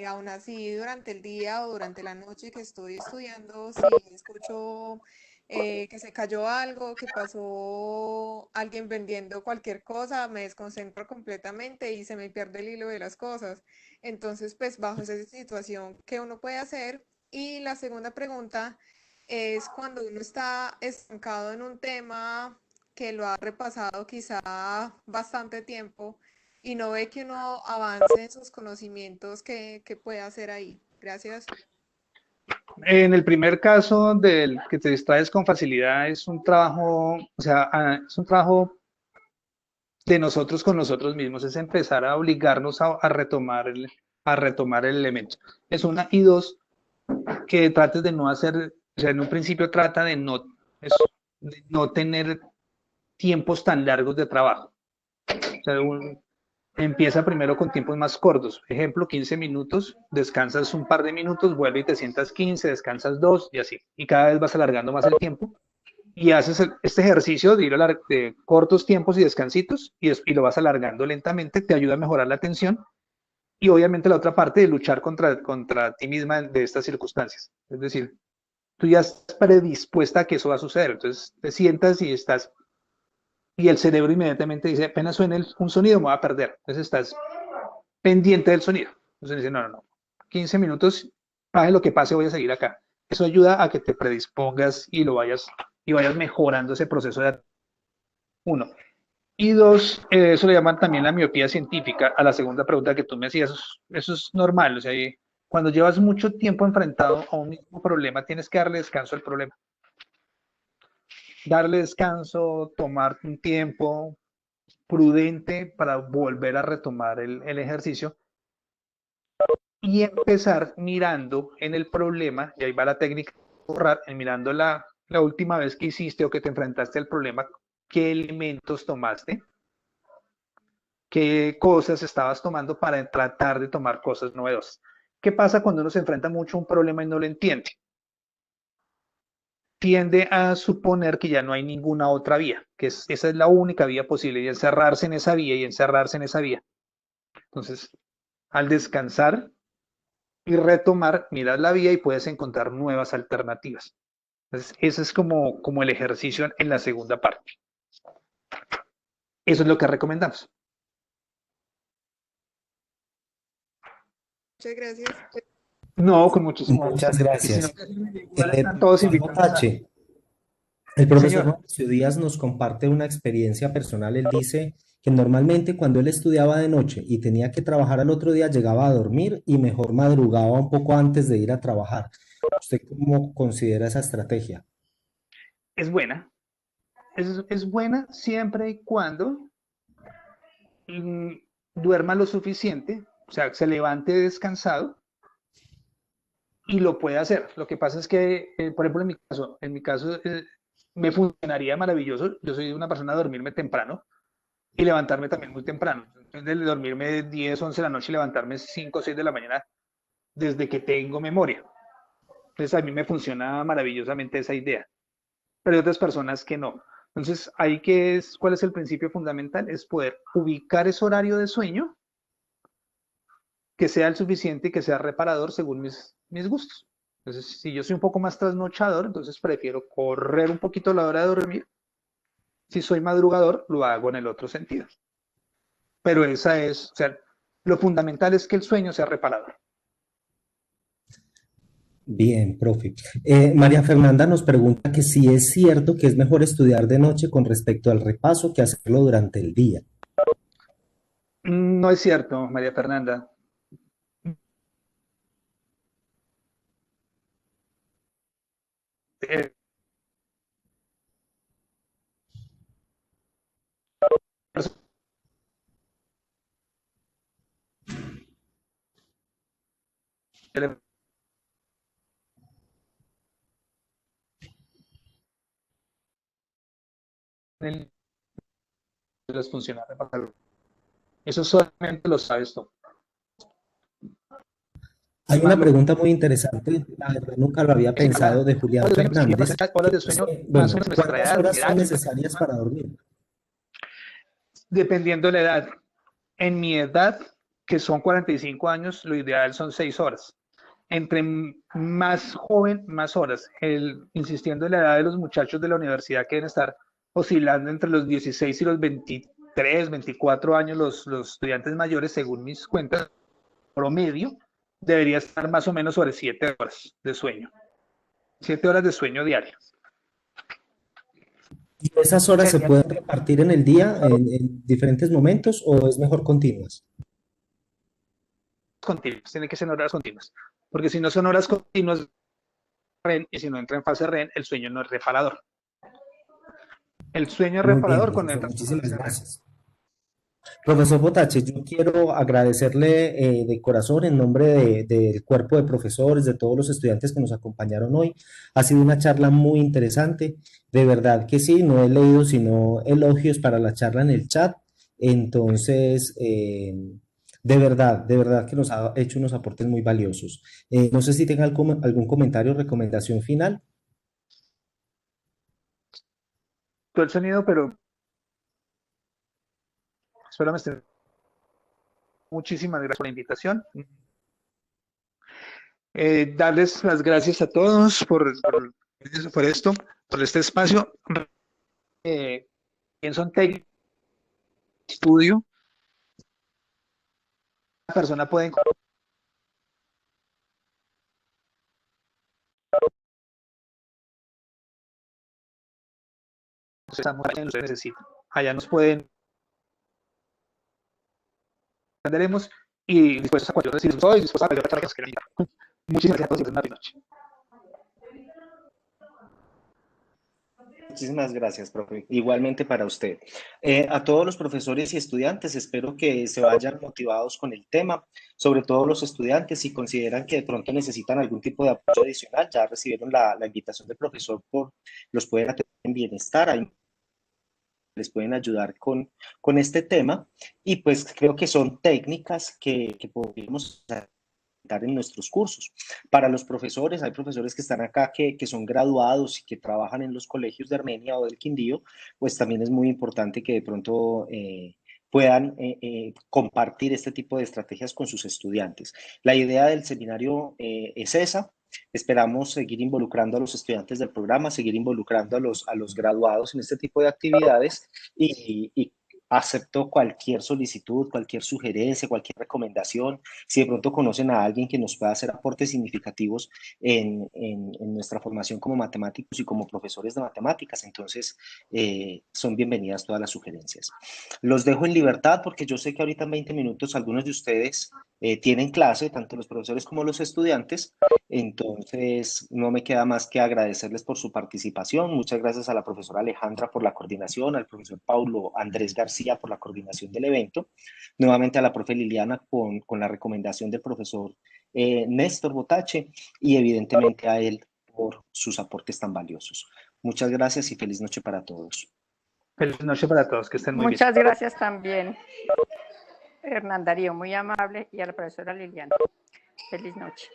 aún así, durante el día o durante la noche que estoy estudiando, si escucho que se cayó algo, que pasó alguien vendiendo cualquier cosa, me desconcentro completamente y se me pierde el hilo de las cosas. Entonces, pues bajo esa situación, ¿qué uno puede hacer? Y la segunda pregunta es cuando uno está estancado en un tema que lo ha repasado quizá bastante tiempo y no ve que uno avance en sus conocimientos, ¿qué puede hacer ahí? Gracias. En el primer caso del que te distraes con facilidad es un trabajo, o sea, es un trabajo de nosotros con nosotros mismos, es empezar a obligarnos a retomar el elemento. Es una, y dos, que trates de no hacer, o sea, en un principio trata de no tener tiempos tan largos de trabajo. O sea, empieza primero con tiempos más cortos. Ejemplo, 15 minutos, descansas un par de minutos, vuelve y te sientas 15, descansas 2 y así. Y cada vez vas alargando más el tiempo y haces este ejercicio de ir de cortos tiempos y descansitos y lo vas alargando lentamente, te ayuda a mejorar la atención y obviamente la otra parte de luchar contra ti misma de estas circunstancias. Es decir, tú ya estás predispuesta a que eso va a suceder, entonces te sientas y el cerebro inmediatamente dice, apenas suene un sonido me va a perder, entonces estás pendiente del sonido. Entonces dice, no, 15 minutos, pase lo que pase, voy a seguir acá. Eso ayuda a que te predispongas y vayas mejorando ese proceso de uno. Y dos, eso le llaman también la miopía científica, a la segunda pregunta que tú me hacías, eso es normal, o sea, cuando llevas mucho tiempo enfrentado a un mismo problema, tienes que darle descanso al problema. Darle descanso, tomarte un tiempo prudente para volver a retomar el ejercicio y empezar mirando en el problema, y ahí va la técnica de borrar, mirando la última vez que hiciste o que te enfrentaste al problema, qué elementos tomaste, qué cosas estabas tomando para tratar de tomar cosas novedosas. ¿Qué pasa cuando uno se enfrenta mucho a un problema y no lo entiende? Tiende a suponer que ya no hay ninguna otra vía, que esa es la única vía posible, y encerrarse en esa vía y encerrarse en esa vía. Entonces, al descansar y retomar, miras la vía y puedes encontrar nuevas alternativas. Entonces, ese es como el ejercicio en la segunda parte. Eso es lo que recomendamos. Muchas gracias. No, con muchísimo gusto. Muchas gracias. Están todos invitados. Botache, el profesor Señor. Mauricio Díaz nos comparte una experiencia personal. Él dice que normalmente cuando él estudiaba de noche y tenía que trabajar al otro día, llegaba a dormir y mejor madrugaba un poco antes de ir a trabajar. ¿Usted cómo considera esa estrategia? Es buena. Es buena siempre y cuando duerma lo suficiente, o sea, se levante descansado y lo puede hacer. Lo que pasa es que, por ejemplo, en mi caso me funcionaría maravilloso. Yo soy una persona de dormirme temprano y levantarme también muy temprano. Entonces, de dormirme 10, 11 de la noche y levantarme 5 o 6 de la mañana desde que tengo memoria. Entonces, a mí me funciona maravillosamente esa idea, pero hay otras personas que no. Entonces, ¿cuál es el principio fundamental? Es poder ubicar ese horario de sueño que sea el suficiente y que sea reparador según mis gustos. Entonces, si yo soy un poco más trasnochador, entonces prefiero correr un poquito a la hora de dormir. Si soy madrugador, lo hago en el otro sentido. Pero o sea, lo fundamental es que el sueño sea reparador. Bien, profe. María Fernanda nos pregunta que si es cierto que es mejor estudiar de noche con respecto al repaso que hacerlo durante el día. No es cierto, María Fernanda. Les funciona repasarlo. Eso solamente lo sabes tú. Hay una pregunta muy interesante, la verdad nunca lo había pensado, de Julián Fernández. Horas de sueño, Bueno, ¿cuántas horas son necesarias para dormir? Dependiendo de la edad. En mi edad, que son 45 años, lo ideal son 6 horas. Entre más joven, más horas. Insistiendo en la edad de los muchachos de la universidad que deben estar oscilando entre los 16 y los 23, 24 años, los estudiantes mayores, según mis cuentas, promedio, debería estar más o menos sobre 7 horas de sueño. 7 horas de sueño diario. ¿Y esas horas se Sería pueden repartir en el día, en diferentes momentos, o es mejor continuas? continuas, tiene que ser horas continuas, porque si no son horas continuas, REM, y si no entra en fase REM, el sueño no es reparador. El sueño es Muy bien, reparador cuando profesor, entra en muchísimas fase REM. gracias. Profesor Potache, yo quiero agradecerle de corazón en nombre del cuerpo de profesores, de todos los estudiantes que nos acompañaron hoy. Ha sido una charla muy interesante. De verdad que sí, no he leído sino elogios para la charla en el chat. Entonces, de verdad que nos ha hecho unos aportes muy valiosos. No sé si tenga algún comentario o recomendación final. Todo el sonido, pero espero me estén. Muchísimas gracias por la invitación. Darles las gracias a todos por esto, por este espacio. ¿Quién son técnicos de estudio? La persona puede encontrar. Estamos allá, ustedes necesitan. Allá nos pueden. Entenderemos y dispuestos a cualquier decisión. Estoy dispuesto a cualquier charla que nos quieran dar. Muchísimas gracias a todos y una buena noche. Muchísimas gracias, profe. Igualmente para usted. A todos los profesores y estudiantes, espero que se vayan motivados con el tema, sobre todo los estudiantes, si consideran que de pronto necesitan algún tipo de apoyo adicional, ya recibieron la invitación del profesor, los pueden atender en bienestar, ahí les pueden ayudar con este tema, y pues creo que son técnicas que podríamos dar en nuestros cursos. Para los profesores, hay profesores que están acá que son graduados y que trabajan en los colegios de Armenia o del Quindío, pues también es muy importante que de pronto puedan compartir este tipo de estrategias con sus estudiantes. La idea del seminario es esa. Esperamos seguir involucrando a los estudiantes del programa, seguir involucrando a los graduados en este tipo de actividades y acepto cualquier solicitud, cualquier sugerencia, cualquier recomendación. Si de pronto conocen a alguien que nos pueda hacer aportes significativos en nuestra formación como matemáticos y como profesores de matemáticas, entonces son bienvenidas todas las sugerencias. Los dejo en libertad porque yo sé que ahorita en 20 minutos algunos de ustedes tienen clase, tanto los profesores como los estudiantes, entonces no me queda más que agradecerles por su participación. Muchas gracias a la profesora Alejandra por la coordinación, al profesor Paulo Andrés García por la coordinación del evento, nuevamente a la profe Liliana con la recomendación del profesor Néstor Botache y evidentemente a él por sus aportes tan valiosos. Muchas gracias y feliz noche para todos. Feliz noche para todos, que estén muy bien. Muchas gracias también, Hernán Darío, muy amable, y a la profesora Liliana. Feliz noche.